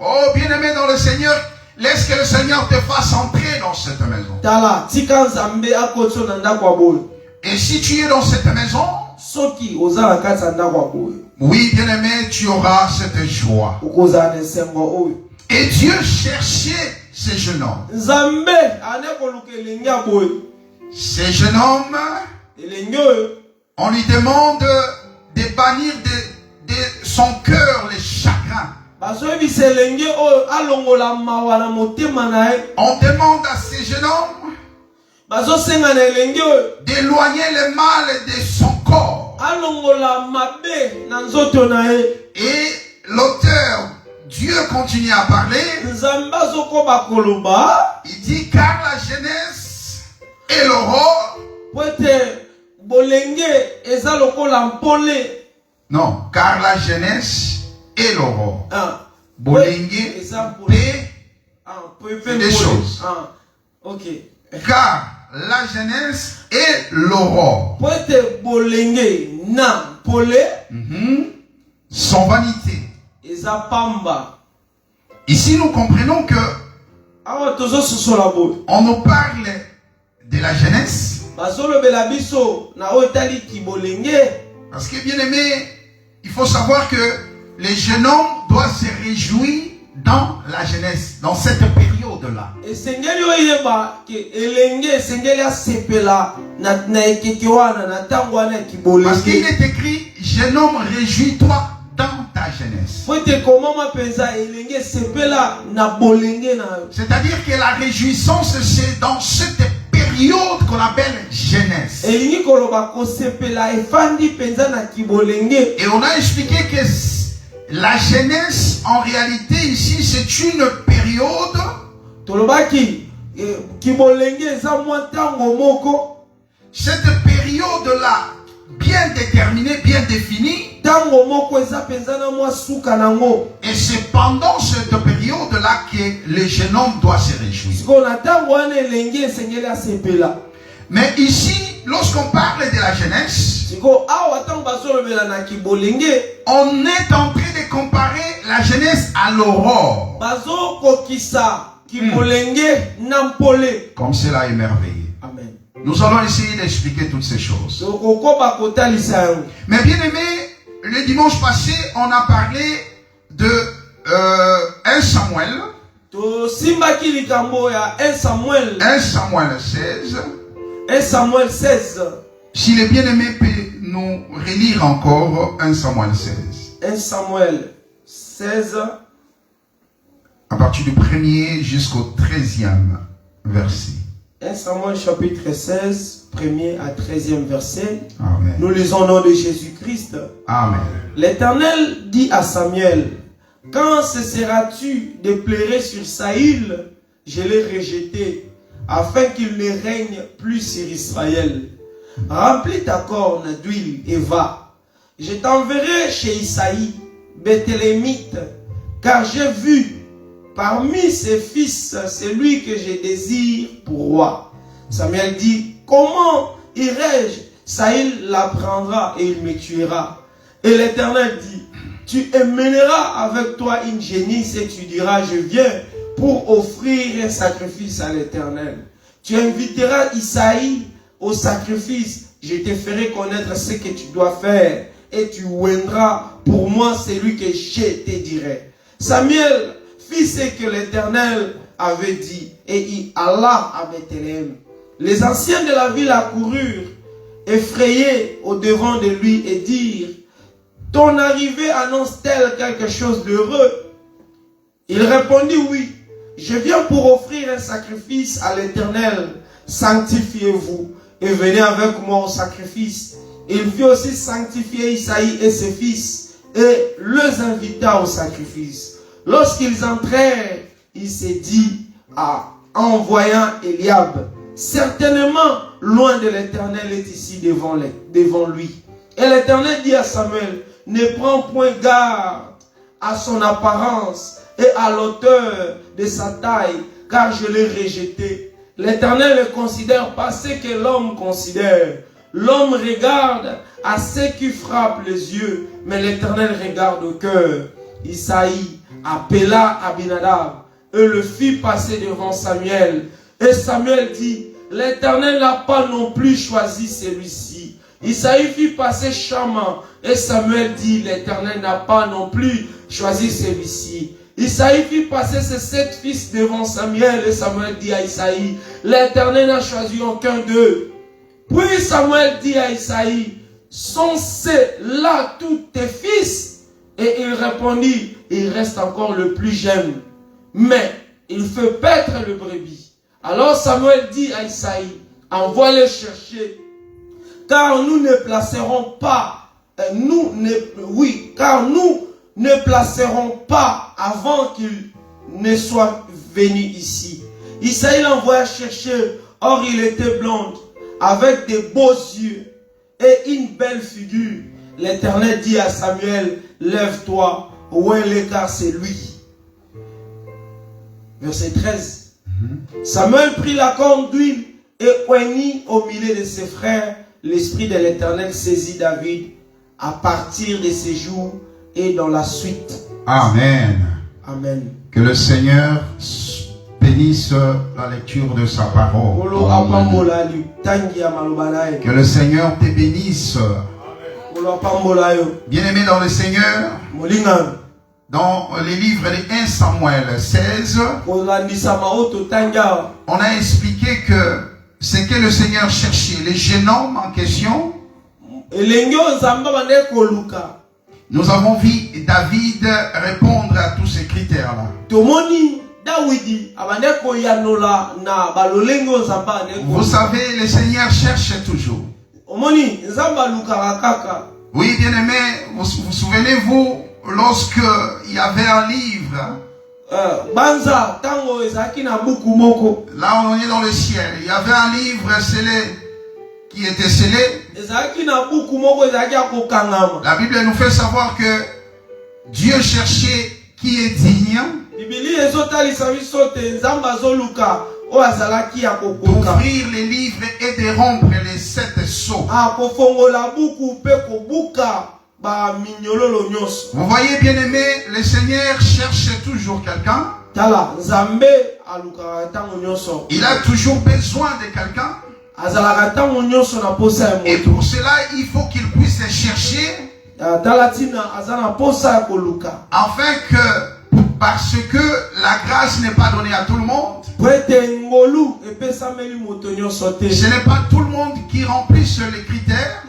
Oh, bien-aimé dans le Seigneur, laisse que le Seigneur te fasse entrer dans cette maison. Et si tu es dans cette maison, oui, bien-aimé, tu auras cette joie. Et Dieu cherchait ce jeune homme. Ce jeune homme, on lui demande de bannir de son cœur les chagrins. On demande à ce jeune homme d'éloigner le mal de son corps. Et l'auteur, Dieu continue à parler. Il dit, car la jeunesse et l'aurore. Non, car la jeunesse et l'aurore. Bolenge, c'est des choses. Ok. Car la jeunesse et l'aurore sont vanité. Ici, nous comprenons que on nous parle de la jeunesse. Parce que, bien aimé, il faut savoir que les jeunes hommes doivent se réjouir dans la jeunesse, dans cette période-là. Parce qu'il est écrit, jeune homme, réjouis-toi dans ta jeunesse. C'est-à-dire que la réjouissance, c'est dans cette période qu'on appelle jeunesse. Et on a expliqué que la jeunesse, en réalité, ici, c'est une période. Cette période-là, bien déterminée, bien définie. Et c'est pendant cette période-là que le jeune homme doit se réjouir. Mais ici, lorsqu'on parle de la jeunesse, on est en train de comparer la jeunesse à l'aurore. Comme cela est merveilleux. Amen. Nous allons essayer d'expliquer toutes ces choses. Mais bien aimé, le dimanche passé, on a parlé de 1 Samuel. 1 Samuel 16. Si le bien-aimé peut nous relire encore 1 Samuel 16. 1 Samuel 16. À partir du 1er jusqu'au 13e verset. 1 Samuel chapitre 16, 1er à 13e verset. Amen. Nous lisons au nom de Jésus-Christ. Amen. L'Éternel dit à Samuel: quand cesseras-tu de pleurer sur Saïl? Je l'ai rejeté, afin qu'il ne règne plus sur Israël. Remplis ta corne d'huile et va. Je t'enverrai chez Isaïe, Béthélémite, car j'ai vu parmi ses fils celui que je désire pour roi. Samuel dit: comment irai-je? Saïl l'apprendra et il me tuera. Et l'Éternel dit: tu emmèneras avec toi une génisse et tu diras: je viens pour offrir un sacrifice à l'Éternel. Tu inviteras Isaïe au sacrifice. Je te ferai connaître ce que tu dois faire et tu oindras pour moi celui que je te dirai. Samuel fit ce que l'Éternel avait dit et il alla à Bethléem. Les anciens de la ville accoururent, effrayés au devant de lui, et dirent: ton arrivée annonce-t-elle quelque chose d'heureux? Il répondit: oui, je viens pour offrir un sacrifice à l'Éternel. Sanctifiez-vous et venez avec moi au sacrifice. Il fit aussi sanctifier Isaïe et ses fils et les invita au sacrifice. Lorsqu'ils entrèrent, il s'est dit en voyant Eliab: certainement loin de l'Éternel est ici devant lui. Et l'Éternel dit à Samuel: ne prends point garde à son apparence et à l'auteur de sa taille, car je l'ai rejeté. L'Éternel ne considère pas ce que l'homme considère. L'homme regarde à ce qui frappe les yeux, mais l'Éternel regarde au cœur. Isaïe appela Abinadab et le fit passer devant Samuel. Et Samuel dit: l'Éternel n'a pas non plus choisi celui-ci. Isaïe fit passer Shama et Samuel dit: l'Éternel n'a pas non plus choisi celui-ci. Isaïe fit passer ses 7 fils devant Samuel et Samuel dit à Isaïe: l'Éternel n'a choisi aucun d'eux. Puis Samuel dit à Isaïe: sont-ce là tous tes fils? Et il répondit: il reste encore le plus jeune, mais il fait paître le brebis. Alors Samuel dit à Isaïe: envoie-les chercher, car nous ne placerons pas, car nous ne placerons pas avant qu'il ne soit venu ici. Isaïe l'envoya chercher. Or il était blond, avec des beaux yeux et une belle figure. L'Éternel dit à Samuel: lève-toi, oins-le, car c'est lui. Verset 13. Samuel prit la corne d'huile et oignit au milieu de ses frères. L'Esprit de l'Éternel saisit David à partir de ces jours et dans la suite. Amen. Amen. Que le Seigneur bénisse la lecture de sa parole. Que le Seigneur te bénisse. Bien-aimé dans le Seigneur, dans les livres de 1 Samuel 16, on a expliqué que ce que le Seigneur cherchait, les jeunes hommes en question. Nous avons vu David répondre à tous ces critères-là. Vous savez, le Seigneur cherche toujours. Oui, bien-aimé, vous souvenez-vous, lorsque il y avait un livre, là on est dans le ciel, il y avait un livre scellé, qui était scellé. La Bible nous fait savoir que Dieu cherchait qui est digne d'ouvrir les livres et de rompre les 7 sceaux. Vous voyez, bien aimé, le Seigneur cherche toujours quelqu'un. Il a toujours besoin de quelqu'un. Et pour cela, il faut qu'il puisse chercher. Afin que, parce que la grâce n'est pas donnée à tout le monde. Ce n'est pas tout le monde qui remplisse les critères.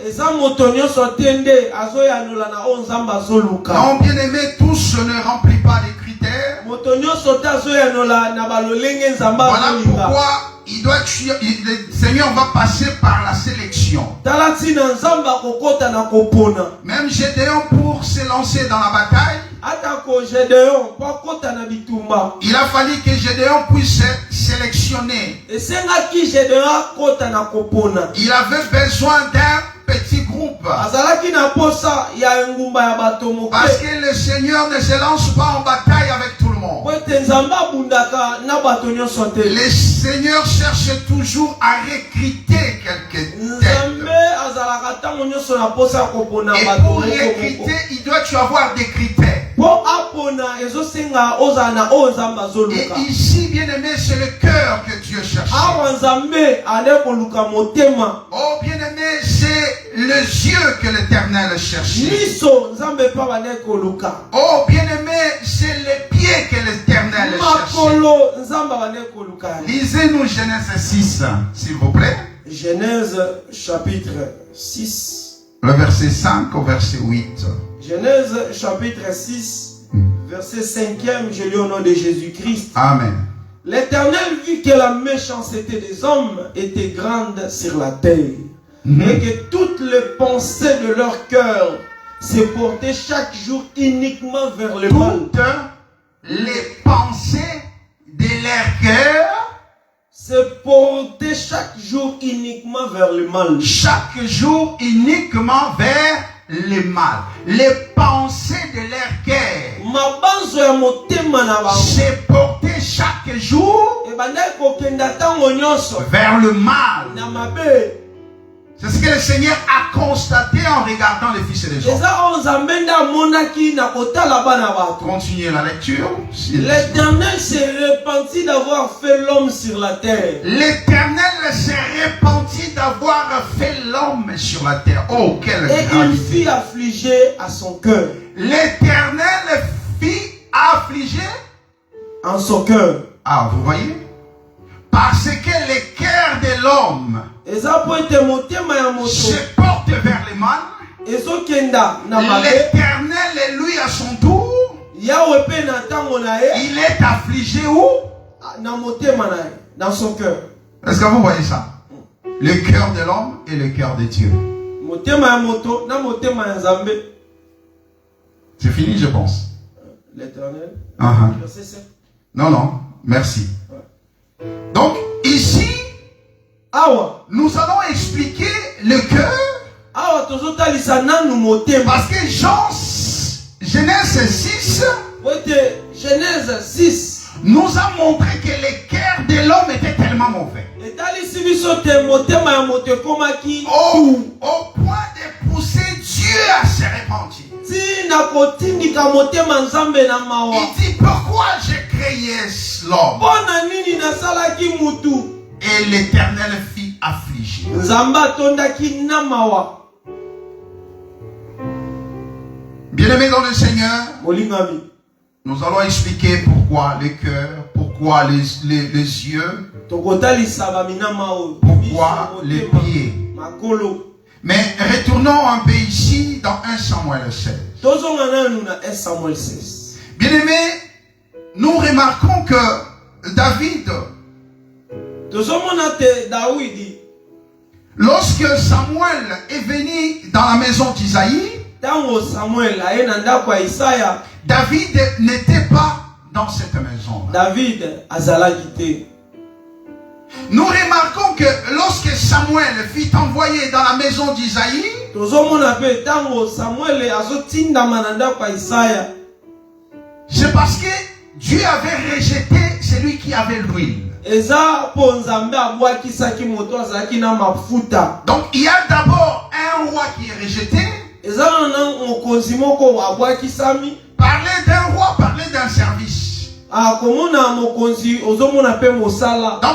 Non, bien aimé, tous ne remplissent pas les critères. Voilà pourquoi le Seigneur va passer par la sélection. Même Gédéon, pour se lancer dans la bataille, il a fallu que Gédéon puisse sélectionner. Il avait besoin d'un petit groupe. Parce que le Seigneur ne se lance pas en bataille avec tout le monde. Le Seigneur cherche toujours à recruter quelques têtes. Et pour recruter, il doit y avoir des critères. Et ici, bien aimé, c'est le cœur que Dieu cherche. Oh, bien aimé, c'est les yeux que l'Éternel cherche. Oh, bien aimé, c'est les pieds que l'Éternel cherche. Lisez-nous Genèse 6, s'il vous plaît. Genèse chapitre 6. Le verset 5 au verset 8. Genèse chapitre 6, verset 5e, je lis au nom de Jésus-Christ. Amen. L'Éternel vit que la méchanceté des hommes était grande sur la terre, et que toutes les pensées de leur cœur se portaient chaque jour uniquement vers le mal. Toutes les pensées de leur cœur se portaient chaque jour uniquement vers le mal. Chaque jour uniquement vers le mal. Les pensées de leur cœur se portaient chaque jour vers le mal. C'est ce que le Seigneur a constaté en regardant les fils des hommes. Continuez la lecture. L'Éternel s'est repenti d'avoir fait l'homme sur la terre. L'Éternel s'est repenti d'avoir fait l'homme sur la terre. Oh, quelle Et gravité. il fit affliger à son cœur. L'Éternel fit affliger en son cœur. Ah, vous voyez? Parce que le cœur de l'homme se porte vers le mal. L'Éternel, lui, à son tour, il est affligé où? Dans son cœur. Est-ce que vous voyez ça? Le cœur de l'homme et le cœur de Dieu. C'est fini, je pense. L'Éternel. Non, non, merci. Donc, ici, nous allons expliquer le cœur. Parce que Genèse 6 nous a montré que le cœur de l'homme était tellement mauvais. Au point de pousser Dieu à se repentir. Il dit, pourquoi j'ai créé l'homme? Et l'Éternel fit affliger. Bien-aimés dans le Seigneur, nous allons expliquer pourquoi le cœur, pourquoi les yeux, pourquoi les pieds. Mais retournons un peu ici dans 1 Samuel 16. Bien-aimés, nous remarquons que David, lorsque Samuel est venu dans la maison d'Isaïe, David n'était pas dans cette maison. Nous remarquons que lorsque Samuel fut envoyé dans la maison d'Isaïe, c'est parce que Dieu avait rejeté celui qui avait l'huile. Donc il y a d'abord rejeté. Parler d'un roi, parler d'un service. Donc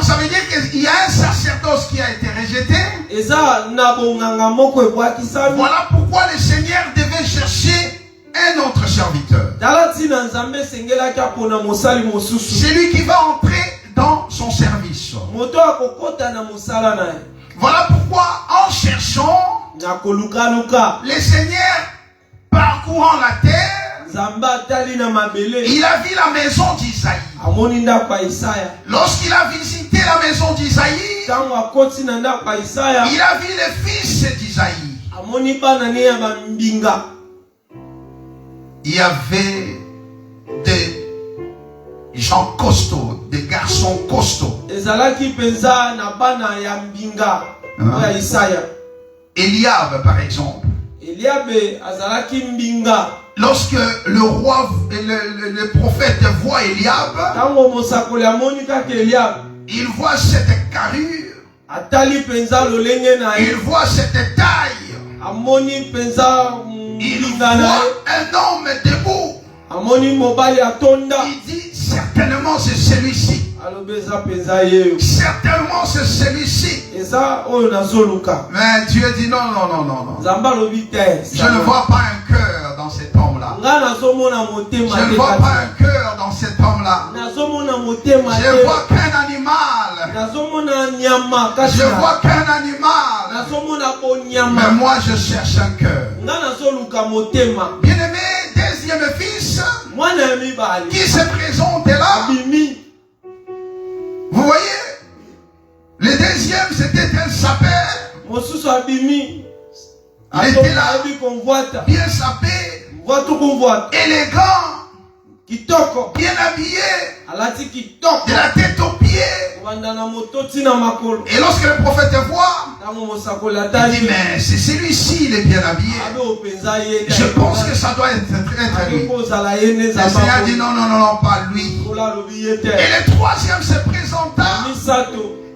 ça veut dire qu'il y a un sacerdoce qui a été rejeté. Voilà pourquoi le Seigneur devait chercher un autre serviteur. C'est lui qui va entrer dans son service. Voilà pourquoi en cherchant, le Seigneur parcourant la terre, il a vu la maison d'Isaïe. Lorsqu'il a visité la maison d'Isaïe, il a vu les fils d'Isaïe. Il y avait des gens costauds, des garçons costauds. Eliab, par exemple. Lorsque le roi, le prophète voit Eliab, il voit cette carrure, il voit cette taille, il voit un homme debout. Il dit certainement c'est celui-ci. Certainement c'est celui-ci. Mais Dieu dit non. Je ne vois pas un cœur dans cet homme-là. Je ne vois pas un cœur dans cet homme-là. Je vois qu'un animal. Je vois qu'un animal. Mais moi je cherche un cœur. Bien-aimé, deuxième fils qui se présente là. Vous voyez, le deuxième c'était un sapeur. Il était là, bien sapé, élégant, bien habillé, de la tête aux pieds. Et lorsque le prophète voit, il dit mais c'est celui-ci, il est bien habillé. Je pense que ça doit être lui. Le Seigneur dit non, pas lui. Et le troisième se présenta,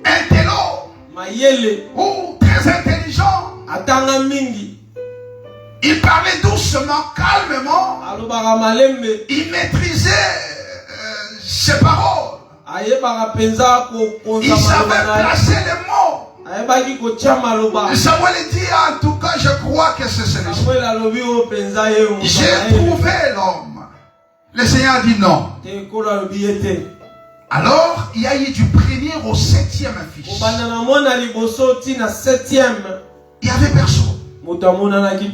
un télo, très intelligent. Il parlait doucement, calmement. Il maîtrisait ses paroles. Il savait placer les mots. Samuel dit en tout cas je crois que c'est celui-ci. J'ai trouvé l'homme. Le Seigneur dit non. Alors il y a eu du premier au 7e fils. Il n'y avait personne.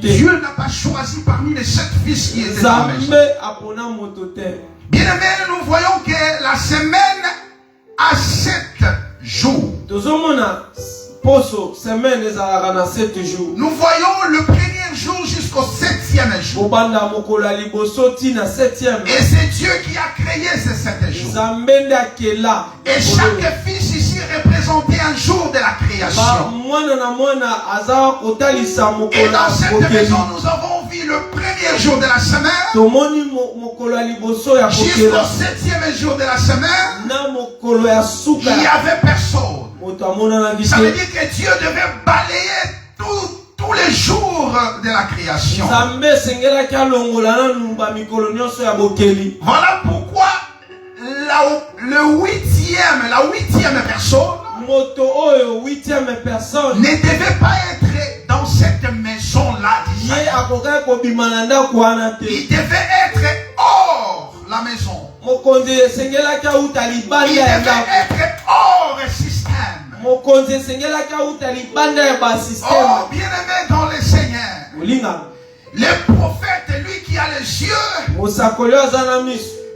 Dieu n'a pas choisi parmi les 7 fils qui étaient dans la maison. Bien aimé, nous voyons que la semaine a 7 jours. Nous voyons le premier jour jusqu'au 7e jour. Et c'est Dieu qui a créé ces 7 jours. Et chaque fils ici représentait un jour de la création. Et dans cette maison, nous avons vu le premier jour de la semaine jusqu'au 7e jour de la semaine. Il n'y avait personne. Ça veut dire que Dieu devait balayer tous les jours de la création. Voilà pourquoi la huitième personne ne devait pas être dans cette maison-là. Il devait être hors la maison. Il devait être hors le système. Oh, bien-aimé dans le Seigneur. Le prophète, lui qui a les yeux,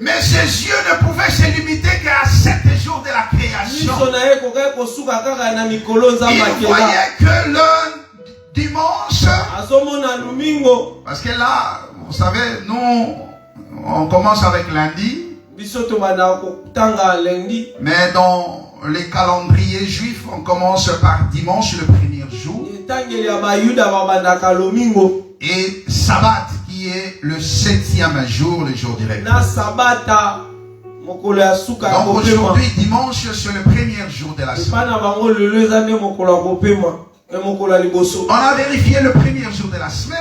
mais ses yeux ne pouvaient se limiter qu'à 7 jours de la création. Il voyait que le dimanche, parce que là, vous savez, nous, on commence avec lundi, mais dans les calendriers juifs, on commence par dimanche, le premier jour, et Sabbat, qui est le 7e jour, le jour du repos. Donc aujourd'hui, dimanche, c'est le premier jour de la semaine. On a vérifié le premier jour de la semaine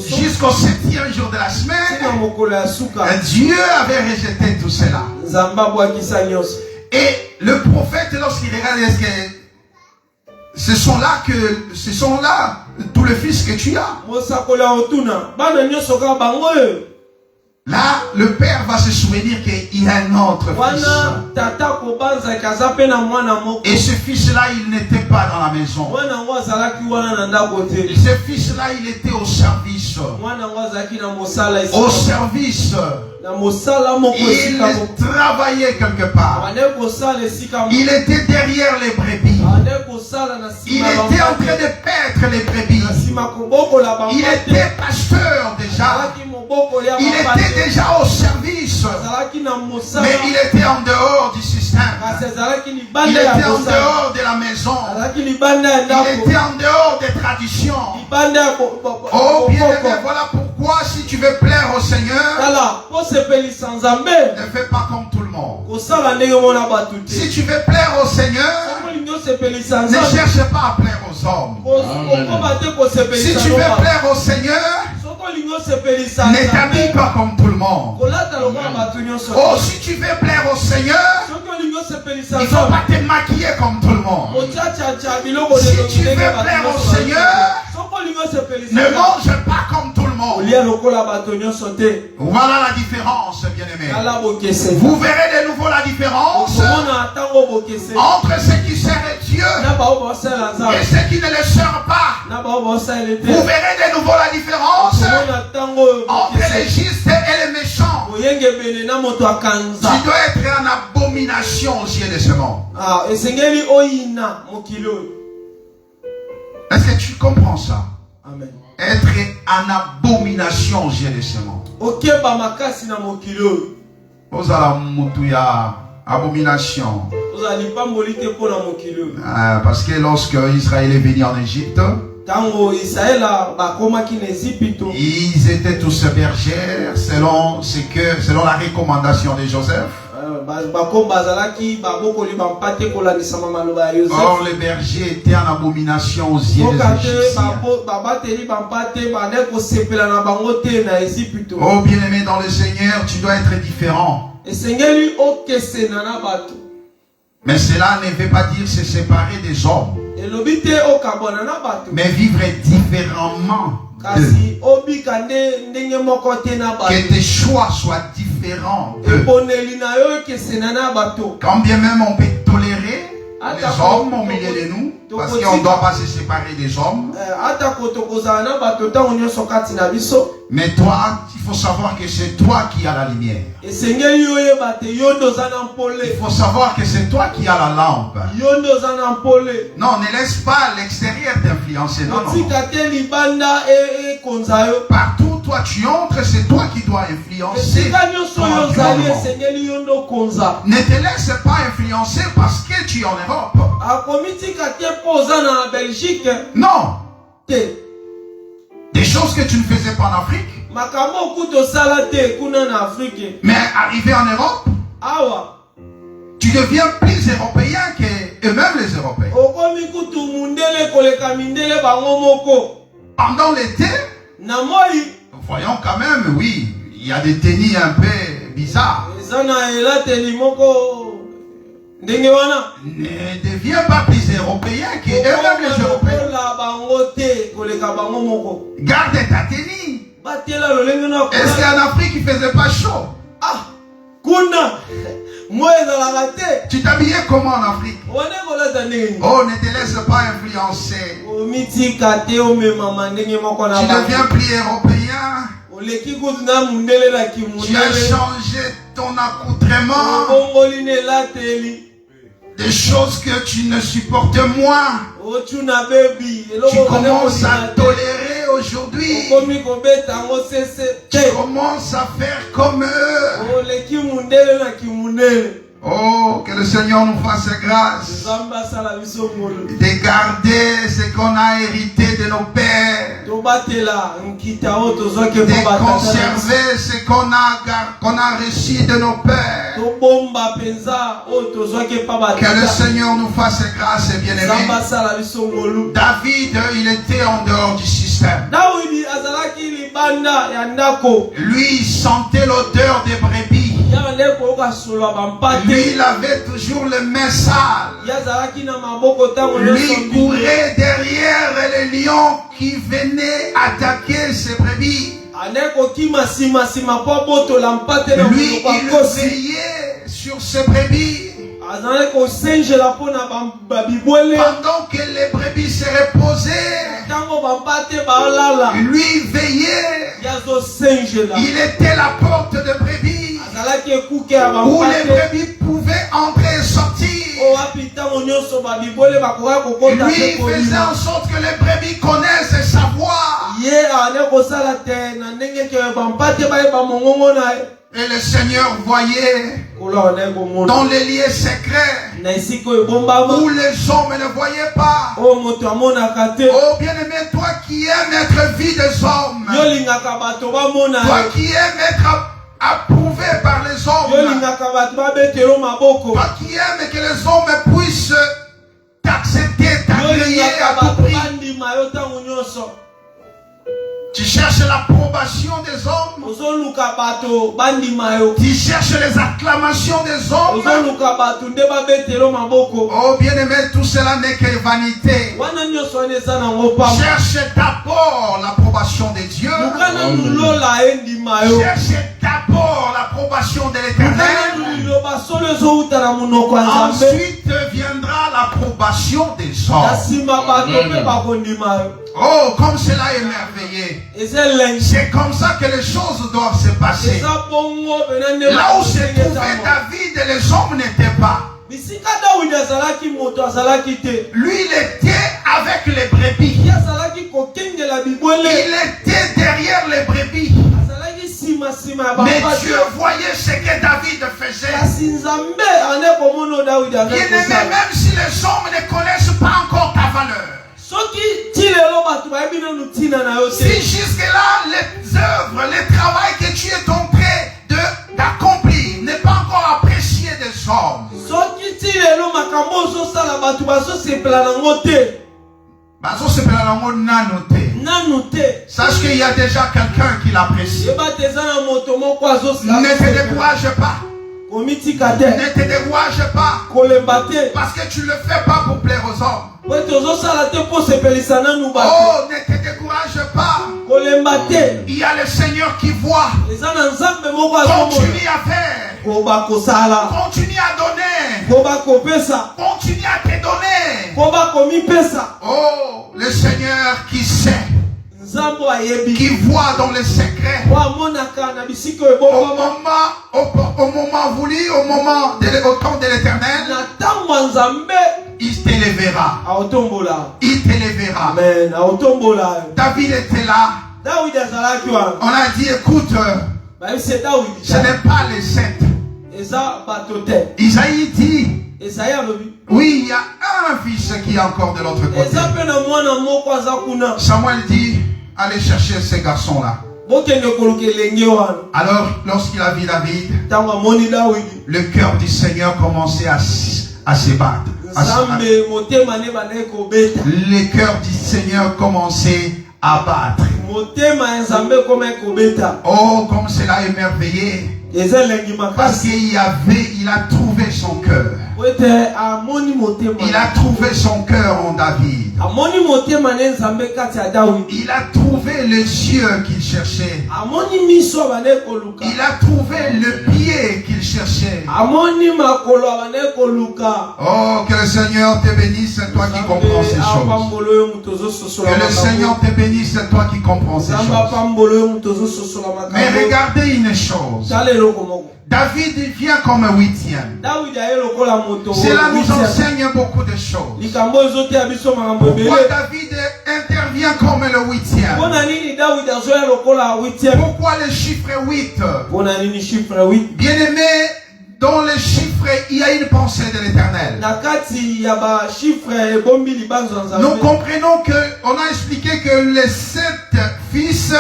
jusqu'au 7e jour de la semaine. Dieu avait rejeté tout cela. Et le prophète, lorsqu'il regarde, est-ce que ce sont là tous les fils que tu as. Là, le père va se souvenir qu'il y a un autre fils. Et ce fils-là, il n'était pas dans la maison. Ce fils-là, il était au service. Au service. Il travaillait quelque part. Il était derrière les brebis. Il était en train de paître les brebis. Il était pasteur déjà. Il était déjà au service. Mais il était en dehors du système. Il était en dehors de la maison. Il était en dehors des traditions. Oh bien-aimé, voilà pourquoi si tu veux plaire au Seigneur, ne fais pas comme tout le monde. Si tu veux plaire au Seigneur, ne cherche pas à plaire aux hommes. Si tu veux plaire au Seigneur, ne t'habille pas comme tout le monde. Oh, si tu veux plaire au Seigneur, il ne faut pas te maquiller comme tout le monde. Si tu veux plaire au Seigneur, ne mange pas comme tout le monde. Voilà la différence, bien-aimé. Vous verrez de nouveau la différence entre ceux qui servent Dieu et ceux qui ne le servent pas. Vous verrez de nouveau la différence entre les justes et les méchants. Tu dois être en abomination aux yeux de ce monde. Est-ce que tu comprends ça? Amen. Être en abomination aux yeux de ce monde. Vous allez abomination. Parce que lorsque Israël est venu en Égypte, ils étaient tous bergères selon la recommandation de Joseph. Or les bergers étaient en abomination aux yeux des Égyptiens. Oh bien-aimé dans le Seigneur, tu dois être différent. Mais cela ne veut pas dire se séparer des hommes, mais vivre différemment d'eux. Que tes choix soient différents d'eux. Quand bien même on peut tolérer les hommes au milieu de nous, parce qu'on ne doit pas se séparer des hommes. Mais toi, il faut savoir que c'est toi qui as la lumière. Il faut savoir que c'est toi qui as la lampe. Non, ne laisse pas l'extérieur t'influencer. Non, non. Partout toi tu entres, c'est toi qui dois influencer ton environnement. Ne te laisse pas influencer parce que tu es en Europe. Non. Des choses que tu ne faisais pas en Afrique. Mais arrivé en Europe, tu deviens plus européen qu'eux-mêmes les Européens. Pendant l'été, voyons quand même, oui, il y a des tenues un peu bizarres. Ne deviens pas plus européen qu'eux-mêmes les Européens. Garde ta tenue. Est-ce qu'en Afrique il ne faisait pas chaud? Tu t'habillais comment en Afrique? Oh, ne te laisse pas influencer. Tu deviens plus européen. Tu as changé ton accoutrement. Des choses que tu ne supportes moins. Tu commences à tolérer aujourd'hui. Tu commences à faire comme eux. Oh, que le Seigneur nous fasse grâce de garder ce qu'on a hérité de nos pères, de conserver ce qu'on a reçu de nos pères. Que le Seigneur nous fasse grâce, bien-aimé. David, il était en dehors du système. Lui, il sentait l'odeur des brebis. Lui, il avait toujours les mains sales. Lui, il courait derrière les lions qui venaient attaquer ses brebis. Lui, il veillait sur ses brebis. Pendant que les brebis se reposaient, lui veillait. Il était la porte de brebis où les brebis pouvaient entrer et sortir. Lui faisait en sorte que les brebis connaissent sa voix. Et le Seigneur voyait dans les lieux secrets où les hommes ne voyaient pas. Oh bien-aimé, toi qui aimes être vu des hommes, toi qui aimes être approuvé par les hommes, toi qui aimes que les hommes puissent t'accepter, t'agréer à tout prix. Tu cherches l'approbation des hommes. Tu cherches les acclamations des hommes. Oh bien-aimé, tout cela n'est que vanité. Cherche d'abord l'approbation de Dieu. Cherche d'abord l'approbation de l'Éternel. Ensuite viendra l'approbation des hommes. Oh, comme cela est merveilleux. C'est comme ça que les choses doivent se passer. Là où se trouvait David, les hommes n'étaient pas. Lui, il était avec les brebis. Il était derrière les brebis. Mais Dieu voyait ce que David faisait. Bien-aimé, même si les hommes ne connaissent pas encore ta valeur, si jusque-là, les œuvres, le travail que tu es en train d'accomplir n'est pas encore apprécié des hommes, sache qu'il y a déjà quelqu'un qui l'apprécie. Ne te décourage pas. Ne te décourage pas. Parce que tu ne le fais pas pour plaire aux hommes. Oh, ne te décourage pas. Il y a le Seigneur qui voit. Continue à faire. Continue à donner. Continue à te donner. Oh, le Seigneur qui sait, qui voit dans les secrets, au moment voulu, au temps de l'Éternel, il t'élèvera. Il t'élèvera. David était là. On a dit, écoute, ce n'est pas les sept. Isaïe dit, oui, il y a un fils qui est encore de l'autre côté. Samuel dit, allez chercher ces garçons-là. Alors, lorsqu'il a vu David, le cœur du Seigneur commençait à se battre. Le cœur du Seigneur commençait à battre. Oh, comme cela est merveilleux. Parce qu'il a trouvé son cœur. Il a trouvé son cœur en David. Il a trouvé les yeux qu'il cherchait. Il a trouvé le pied qu'il cherchait. Oh, que le Seigneur te bénisse, c'est toi qui comprends ces choses. Que le Seigneur te bénisse, c'est toi qui comprends ces choses. Mais regardez une chose. David vient comme un huitième. Cela nous enseigne beaucoup de choses. Pourquoi David intervient comme le huitième? Pourquoi le chiffre 8? Bien-aimé, dans les chiffres, il y a une pensée de l'Éternel. Nous comprenons que, on a expliqué que les 7 fils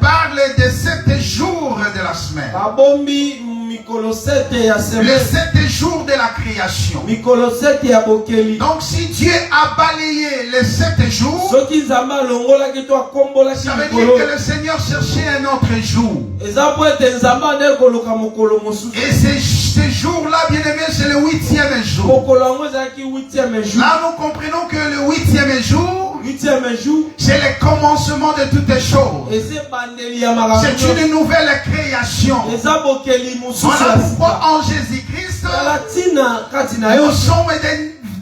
parlent des 7 jours de la semaine. Les 7 jours de la création. Donc si Dieu a balayé les 7 jours, ça veut dire que le Seigneur cherchait un autre jour. Et ce jour-là, bien aimé, c'est le 8e jour. Là, nous comprenons que le 8e jour, c'est le commencement de toutes les choses. C'est une nouvelle création. Voilà pourquoi en Jésus-Christ, nous sommes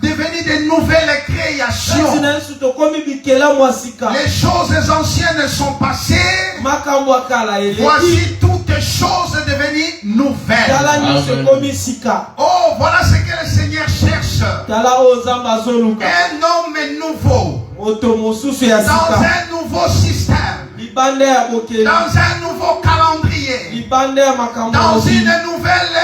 devenus de nouvelles créations. Les choses anciennes sont passées. Voici toutes choses devenues nouvelles. Oh, voilà ce que le Seigneur cherche. Un homme nouveau. Dans un nouveau système. Dans un nouveau calendrier. Dans une nouvelle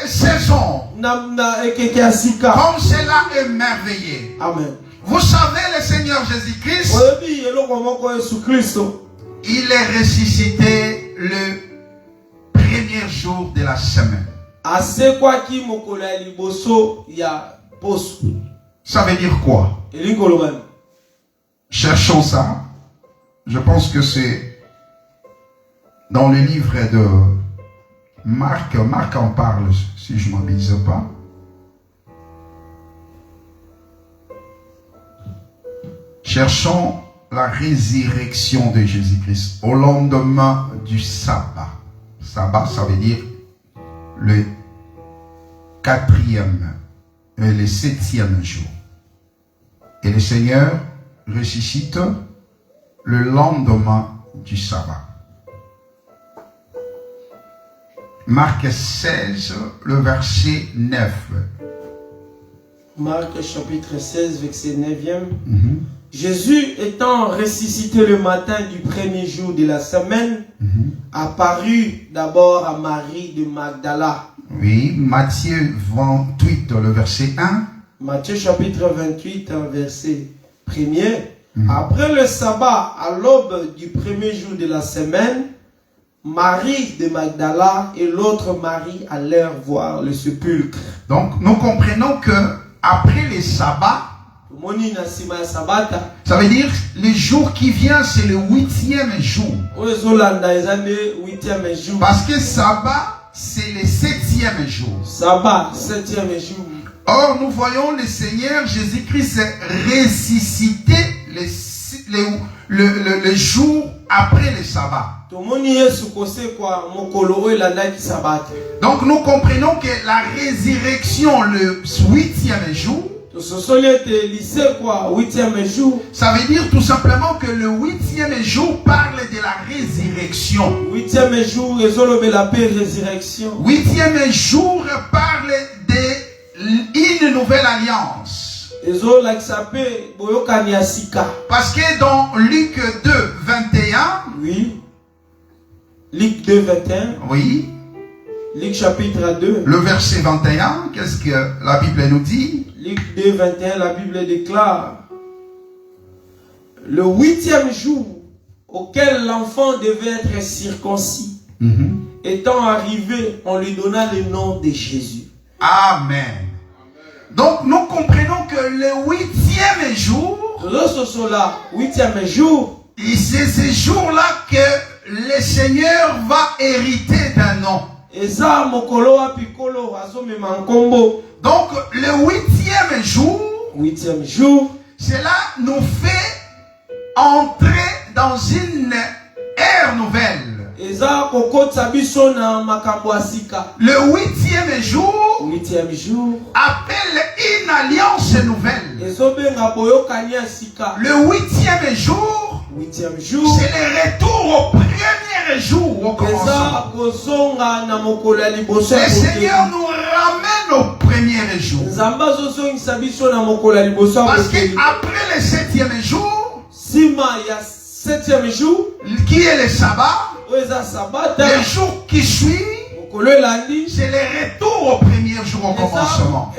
saison. Comme cela est merveilleux. Amen. Vous savez, le Seigneur Jésus-Christ, il est ressuscité le premier jour de la semaine. Ça veut dire quoi? Cherchons ça. Je pense que c'est dans le livre de Marc. Marc en parle, si je ne m'abuse pas. Cherchons la résurrection de Jésus-Christ au lendemain du sabbat. Sabbat, ça veut dire le 4e et le 7e jour. Et le Seigneur ressuscite le lendemain du sabbat. Marc 16, le verset 9. Marc chapitre 16, verset 9e. Jésus étant ressuscité le matin du premier jour de la semaine, apparut d'abord à Marie de Magdala. Oui, Matthieu 28, le verset 1. Matthieu chapitre 28, verset 1er. Après le sabbat, à l'aube du premier jour de la semaine, Marie de Magdala et l'autre Marie allèrent voir le sépulcre. Donc, nous comprenons que après le sabbat, ça veut dire le jour qui vient, c'est le 8e jour. Parce que sabbat, c'est le 7e jour. Sabbat, 7e jour. Or, nous voyons le Seigneur Jésus-Christ ressuscité le jour après le sabbat. Donc nous comprenons que la résurrection le 8e jour, ça veut dire tout simplement que le 8e jour parle de la résurrection. 8e jour, 8e jour parle d'une nouvelle alliance. Parce que dans Luc 2, 21, oui, Luc 2, 21, oui, Luc chapitre 2, le verset 21, qu'est-ce que la Bible nous dit? Luc 2, 21, la Bible déclare: le 8e jour auquel l'enfant devait être circoncis, étant arrivé, on lui donna le nom de Jésus. Amen. Donc nous comprenons que le 8e jour, c'est ce jour-là que le Seigneur va hériter d'un nom. Donc le 8e jour, cela nous fait entrer dans une ère nouvelle. Le 8e jour appelle une alliance nouvelle. Le 8e jour, c'est le retour au premier jour, au commencement. Le Seigneur nous ramène au premier jour. Parce qu'après le 7e jour, qui est le sabbat, le jour qui suit, c'est le retour au premier jour au commencement.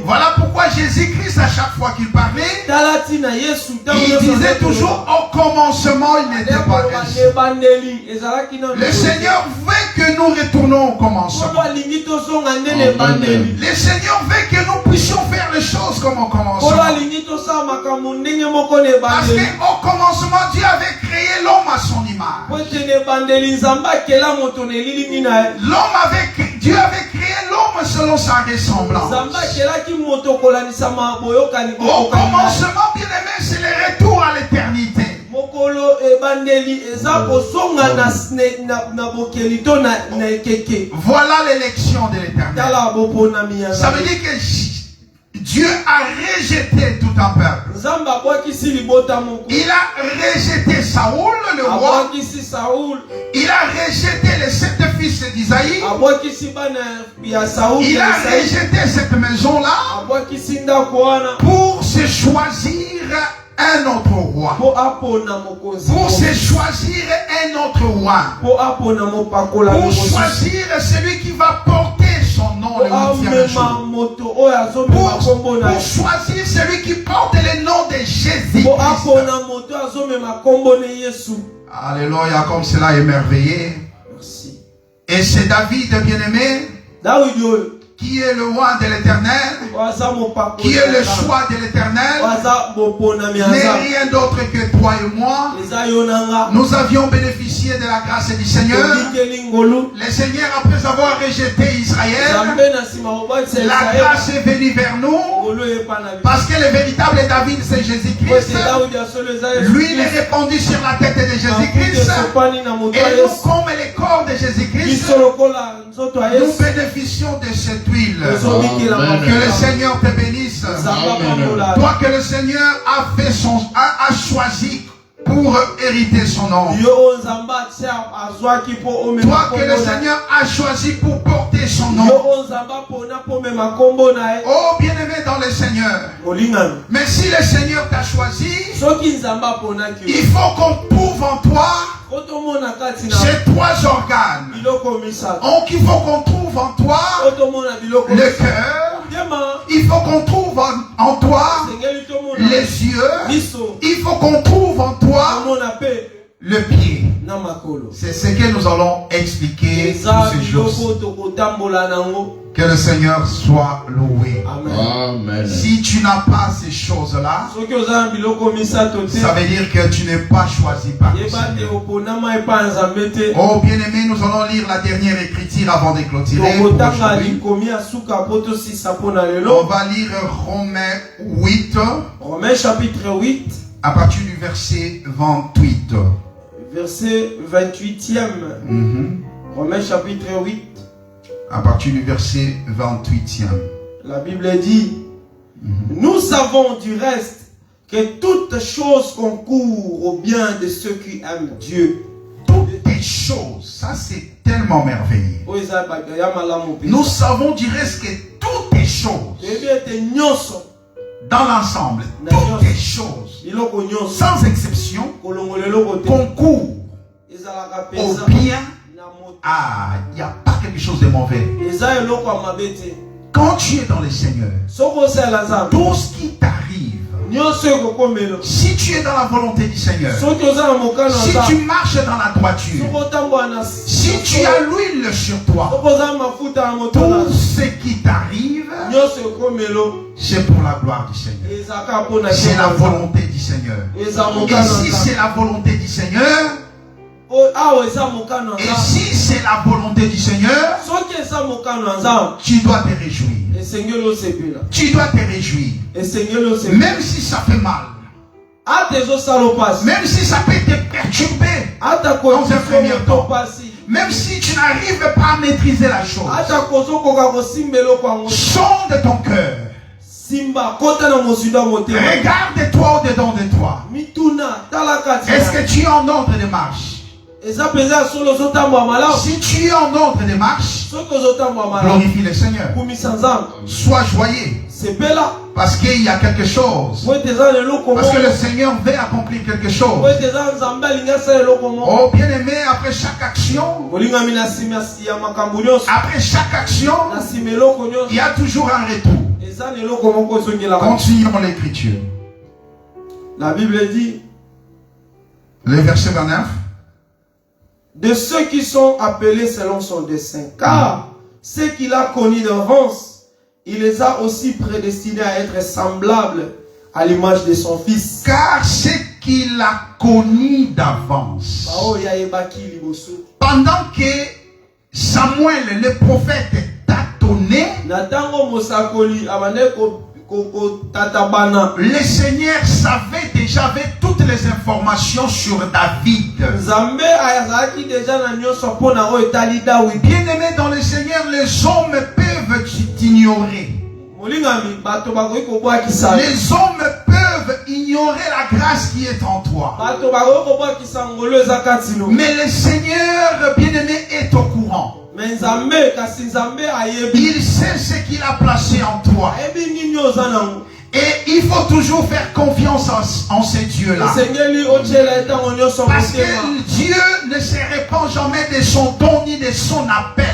Voilà pourquoi Jésus-Christ, à chaque fois qu'il parlait, il disait toujours au commencement il n'était pas ainsi. Le Seigneur veut que nous retournons au commencement. Le Seigneur veut que nous puissions faire les choses comme au commencement. Parce qu'au commencement, Dieu avait créé l'homme à son image. Dieu avait créé l'homme selon sa ressemblance. Au commencement, bien aimé, c'est le retour à l'éternité. Voilà l'élection de l'éternité. Ça veut dire que Dieu a rejeté tout un peuple. Il a rejeté Saoul, le roi. Il a rejeté les 7 fils d'Isaïe. Il a rejeté cette maison-là pour se choisir un autre roi. Pour se choisir un autre roi. Pour choisir celui qui va porter son nom le 8e jour. Pour choisir celui qui porte le nom de Jésus. Alléluia, comme cela est merveilleux. Et c'est David, bien-aimé, qui est le roi de l'Éternel, qui est le choix de l'Éternel, n'est rien d'autre que toi et moi. Nous avions bénéficié de la grâce du Seigneur. Le Seigneur, après avoir rejeté Israël, la grâce est venue vers nous, parce que le véritable David, c'est Jésus-Christ. Lui, il est répandu sur la tête de Jésus-Christ. Et nous, comme les corps de Jésus-Christ, nous bénéficions de cette huile. Que le Seigneur te bénisse. Amen. Toi que le Seigneur a choisi pour hériter son nom. Toi que le Seigneur a choisi pour porter son nom. Oh bien-aimé dans le Seigneur. Mais si le Seigneur t'a choisi, il faut qu'on trouve en toi ces 3 organes. Donc il faut qu'on trouve en toi le cœur. Il faut qu'on trouve en toi les yeux. Il faut qu'on trouve en toi le pied. C'est ce que nous allons expliquer ces jours. Que le Seigneur soit loué. Amen. Si tu n'as pas ces choses-là, ça veut dire que tu n'es pas choisi par le Seigneur. Oh bien-aimé, nous allons lire la dernière écriture avant de clôturer. On va lire Romains 8. Romains chapitre 8. À partir du verset 28. Verset 28e. Romains chapitre 8. À partir du verset 28e. La Bible dit, nous savons du reste que toutes choses concourent au bien de ceux qui aiment Dieu. Toutes les choses, ça c'est tellement merveilleux. Nous savons du reste que toutes les choses, dans l'ensemble, toutes les choses, sans exception, concourent au bien. Ah, il n'y a pas quelque chose de mauvais. Quand tu es dans le Seigneur, tout ce qui t'arrive, si tu es dans la volonté du Seigneur, si tu marches dans la droiture, si tu as l'huile sur toi, tout ce qui t'arrive, c'est pour la gloire du Seigneur. C'est la volonté du Seigneur. Et si c'est la volonté du Seigneur, et si c'est la volonté du Seigneur, tu dois te réjouir. Tu dois te réjouir. Même si ça fait mal. Même si ça peut te perturber dans un premier temps. Même si tu n'arrives pas à maîtriser la chose. Sonde ton cœur. Regarde-toi au-dedans de toi. Est-ce que tu es en ordre de marche? Si tu es en ordre de marche, glorifie le Seigneur. Sois joyeux. Parce qu'il y a quelque chose. Parce que le Seigneur veut accomplir quelque chose. Oh bien-aimé, après chaque action, il y a toujours un retour. Continuons l'écriture. La Bible dit, le verset 29, de ceux qui sont appelés selon son dessein, car ceux qu'il a connus d'avance, il les a aussi prédestinés à être semblables à l'image de son fils. Car ceux qu'il a connus d'avance, pendant que Samuel le prophète tâtonnait, le Seigneur savait déjà avec toutes les informations sur David. Bien-aimé dans le Seigneur, les hommes peuvent t'ignorer. Les hommes peuvent ignorer la grâce qui est en toi. Mais le Seigneur, bien-aimé, est au courant. Il sait ce qu'il a placé en toi. Et il faut toujours faire confiance en ces dieux-là. Parce que Dieu ne se répand jamais de son don ni de son appel.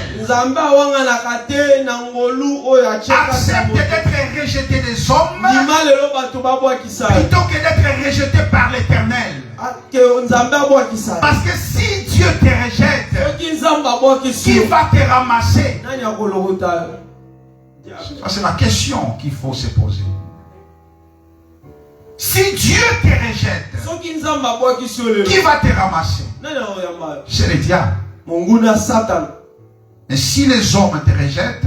Accepte d'être rejeté des hommes plutôt que d'être rejeté par l'Éternel. Parce que si Dieu te rejette, qui va te ramasser? C'est la question qu'il faut se poser. Si Dieu te rejette, qui va te ramasser? C'est le diable. Et si les hommes te rejettent,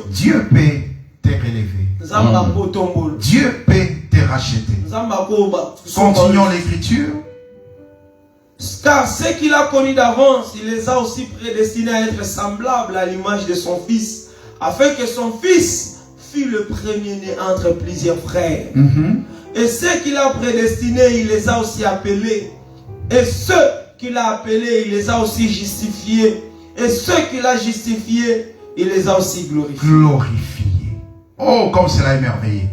Dieu peut te relever. Dieu peut te racheter. Continuons l'écriture. Car ceux qu'il a connus d'avance, il les a aussi prédestinés à être semblables à l'image de son fils, afin que son fils fût le premier-né entre plusieurs frères. Et ceux qu'il a prédestinés, il les a aussi appelés. Et ceux qu'il a appelés, il les a aussi justifiés. Et ceux qu'il a justifiés, il les a aussi glorifiés. Oh, comme cela est merveilleux.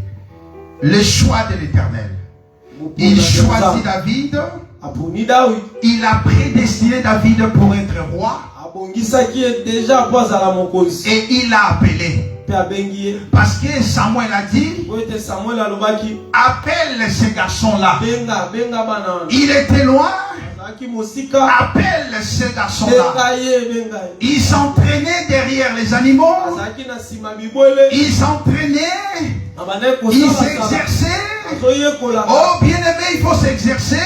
Le choix de l'Éternel. Il choisit David. Il a prédestiné David pour être roi. Et il l'a appelé. Parce que Samuel a dit, appelle ces garçons-là. Il était loin. Appelle ces garçons-là. Ils s'entraînaient derrière les animaux. Ils s'entraînaient. Ils s'exerçaient. Oh bien-aimé, il faut s'exercer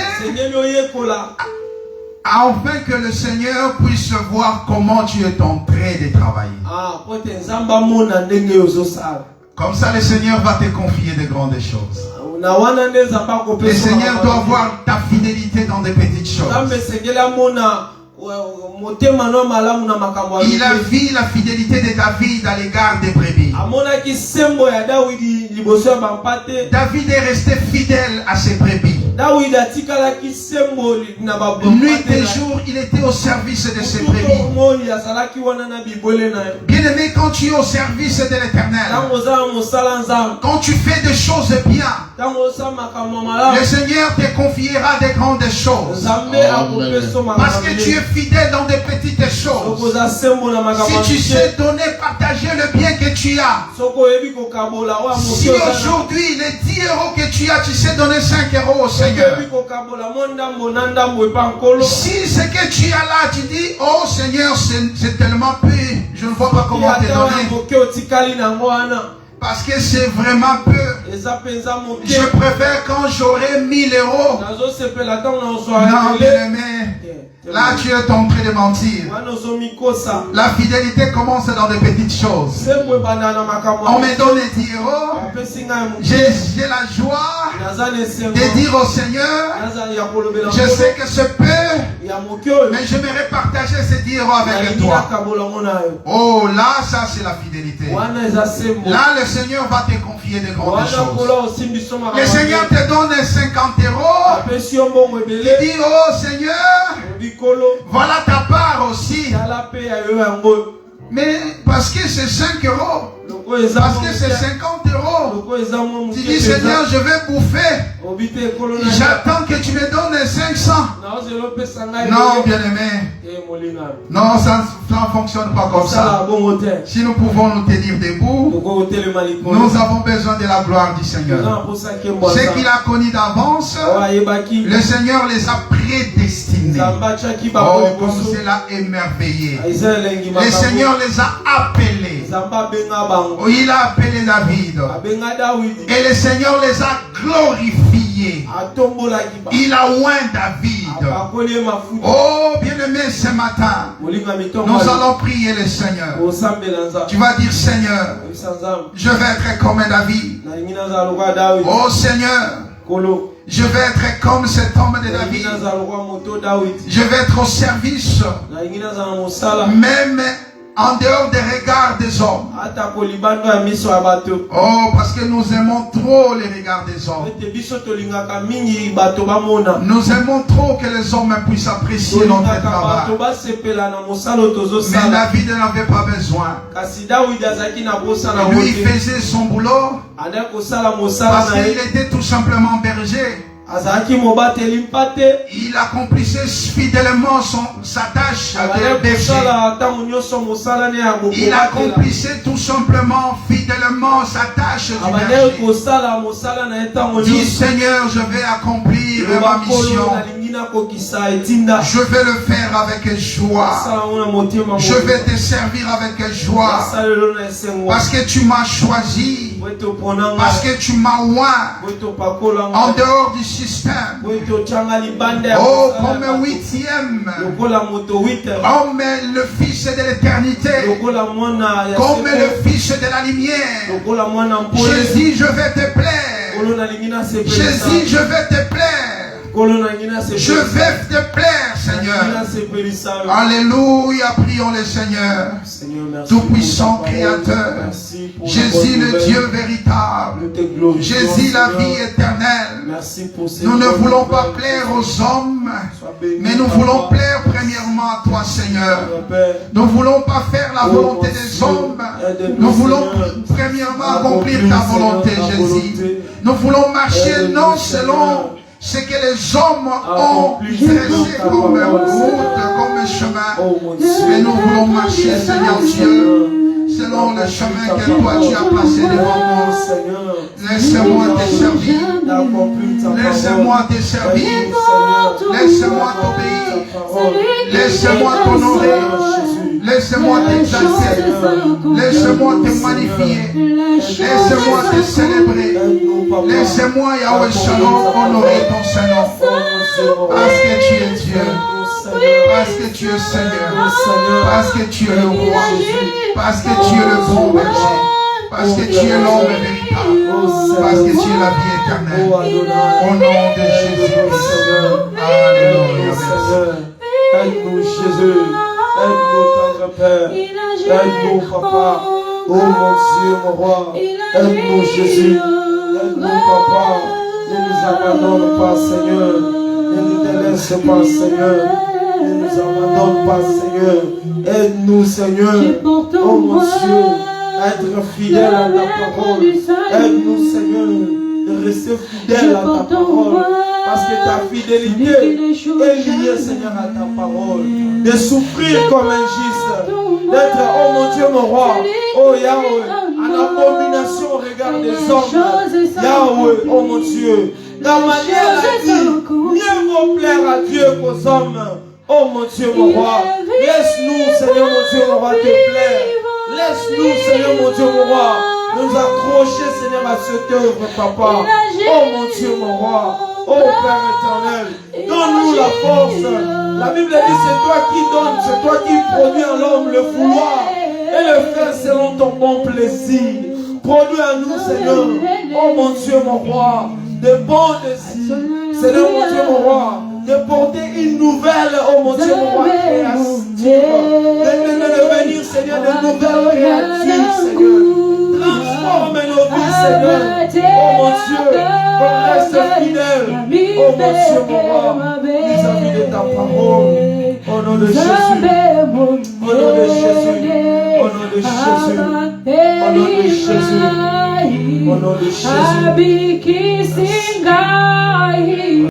afin que le Seigneur puisse voir comment tu es en train de travailler. Comme ça le Seigneur va te confier de grandes choses. Le Seigneur doit voir ta fidélité dans des petites choses. Il a vu la fidélité de David à l'égard des brebis. David est resté fidèle à ses brebis. Nuit et jour, il était au service de ses brebis. Bien-aimé, quand tu es au service de l'Éternel, quand tu fais des choses bien, le Seigneur te confiera des grandes choses. Parce que tu es fidèle dans des petites choses. Si tu sais donner, partager le bien que tu as. Si aujourd'hui les 10 € que tu as, tu sais donner 5 € au Seigneur. Si ce que tu as là, tu dis, oh Seigneur, c'est tellement peu, je ne vois pas comment te donner. Parce que c'est vraiment peu. Je préfère quand j'aurai 1000 €. Non, bien-aimé. Là, tu es en train de mentir. La fidélité commence dans de petites choses. On me donne 10 €. J'ai la joie de dire au Seigneur, je sais que c'est peu, mais j'aimerais partager ces 10 € avec toi. Oh, là, ça c'est la fidélité. Là, le Seigneur va te confier de grandes choses. Le Seigneur te donne 50 €. Il dit, oh Seigneur, voilà ta part aussi. Mais parce que c'est 5 €. Parce que c'est 50 €. Tu dis, Seigneur, je vais bouffer. J'attends que tu me donnes 500. Non, bien-aimé. Non, ça ne fonctionne pas comme ça. Si nous pouvons nous tenir debout, nous avons besoin de la gloire du Seigneur. Ce qu'il a connu d'avance, le Seigneur les a prédestinés. Oh, comme cela émerveillé. Le Seigneur les a appelés. Oh, il a appelé David. Et le Seigneur les a glorifiés. Il a oint David. Oh, bien-aimé, ce matin, nous allons prier le Seigneur. Tu vas dire, Seigneur, je vais être comme David. Oh Seigneur, je vais être comme cet homme de David. Je vais être au service, même en dehors des regards des hommes. Oh, parce que nous aimons trop les regards des hommes. Nous aimons trop que les hommes puissent apprécier notre travail. Mais David n'avait pas besoin. Lui, il faisait son boulot parce qu'il était tout simplement berger. Il accomplissait fidèlement sa tâche de berger. Il accomplissait tout simplement fidèlement sa tâche de berger. Dis, Seigneur, je vais accomplir ma mission. Je vais le faire avec joie. Je vais te servir avec joie. Parce que tu m'as choisi. Parce que tu m'as oint. En dehors du système. Oh, comme 8e. Comme le Fils de l'éternité. Comme le Fils de la lumière. Jésus, je vais te plaire. Jésus, je vais te plaire. Je vais te plaire, Seigneur. Alléluia, prions le Seigneur. Tout-puissant Créateur. Jésus, le Dieu véritable. Jésus, la vie éternelle. Nous ne voulons pas plaire aux hommes, mais nous voulons plaire premièrement à toi, Seigneur. Nous ne voulons pas faire la volonté des hommes. Nous voulons premièrement accomplir ta volonté, Jésus. Nous voulons marcher non selon ce que les hommes ont dressé comme route, comme chemin. Mais nous voulons marcher, Seigneur Dieu, selon le chemin que toi tu as placé devant moi. Laisse-moi te servir. Laisse-moi te servir. Laisse-moi t'obéir. Laisse-moi t'honorer. Laisse-moi t'exalter. Laisse-moi te magnifier. Laisse-moi te célébrer. Laisse-moi, Yahweh Shalom, honorer ton Seigneur. Parce que tu es Dieu. Parce que tu es Seigneur. Parce que tu es le roi. Parce que tu es le bon berger. Parce que tu es l'homme véritable. Parce que tu es la vie éternelle. Au nom de Jésus. Alléluia. Aide-nous, Jésus. Aide-nous, tendre Père. Aide-nous, Papa. Oh mon Dieu, mon roi. Aide-nous, Jésus. Aide-nous, Papa. Ne nous abandonne pas, Seigneur. Ne nous délaisse pas, Seigneur. Ne nous abandonne pas, Seigneur. Aide-nous, Seigneur. Oh mon Dieu. Être fidèle à ta parole. Aide-nous, Seigneur, de rester fidèle à ta parole. Parce que ta fidélité est liée, Seigneur, à ta parole. De souffrir comme un giste. D'être, oh mon Dieu, mon roi. Oh Yahweh, en abomination au regard des hommes. Yahweh, oh mon Dieu. La manière a dit, mieux vaut plaire à Dieu qu'aux hommes. Oh mon Dieu, mon roi. Laisse-nous, Seigneur, mon Dieu, mon roi, te plaire. Laisse-nous, Seigneur, mon Dieu, mon roi, nous accrocher, Seigneur, à cette œuvre, Papa. Oh, mon Dieu, mon roi. Oh, Père éternel, donne-nous la force. La Bible dit, c'est toi qui donnes, c'est toi qui produis en l'homme le vouloir et le faire selon ton bon plaisir. Produis à nous, Seigneur, oh, mon Dieu, mon roi, de bons désirs. Seigneur, mon Dieu, mon roi, de porter une nouvelle, oh mon Dieu, mon roi, créative. De devenir, Seigneur, de nouvelles créatures, Seigneur. Transforme nos vies, Seigneur. Oh mon Dieu, qu'on reste fidèle. Oh mon Dieu, mon roi, vis-à-vis de ta parole. Au nom de Jésus. Au nom de Jésus. Au nom de Jésus. Au nom de Jésus. Au nom de Jésus.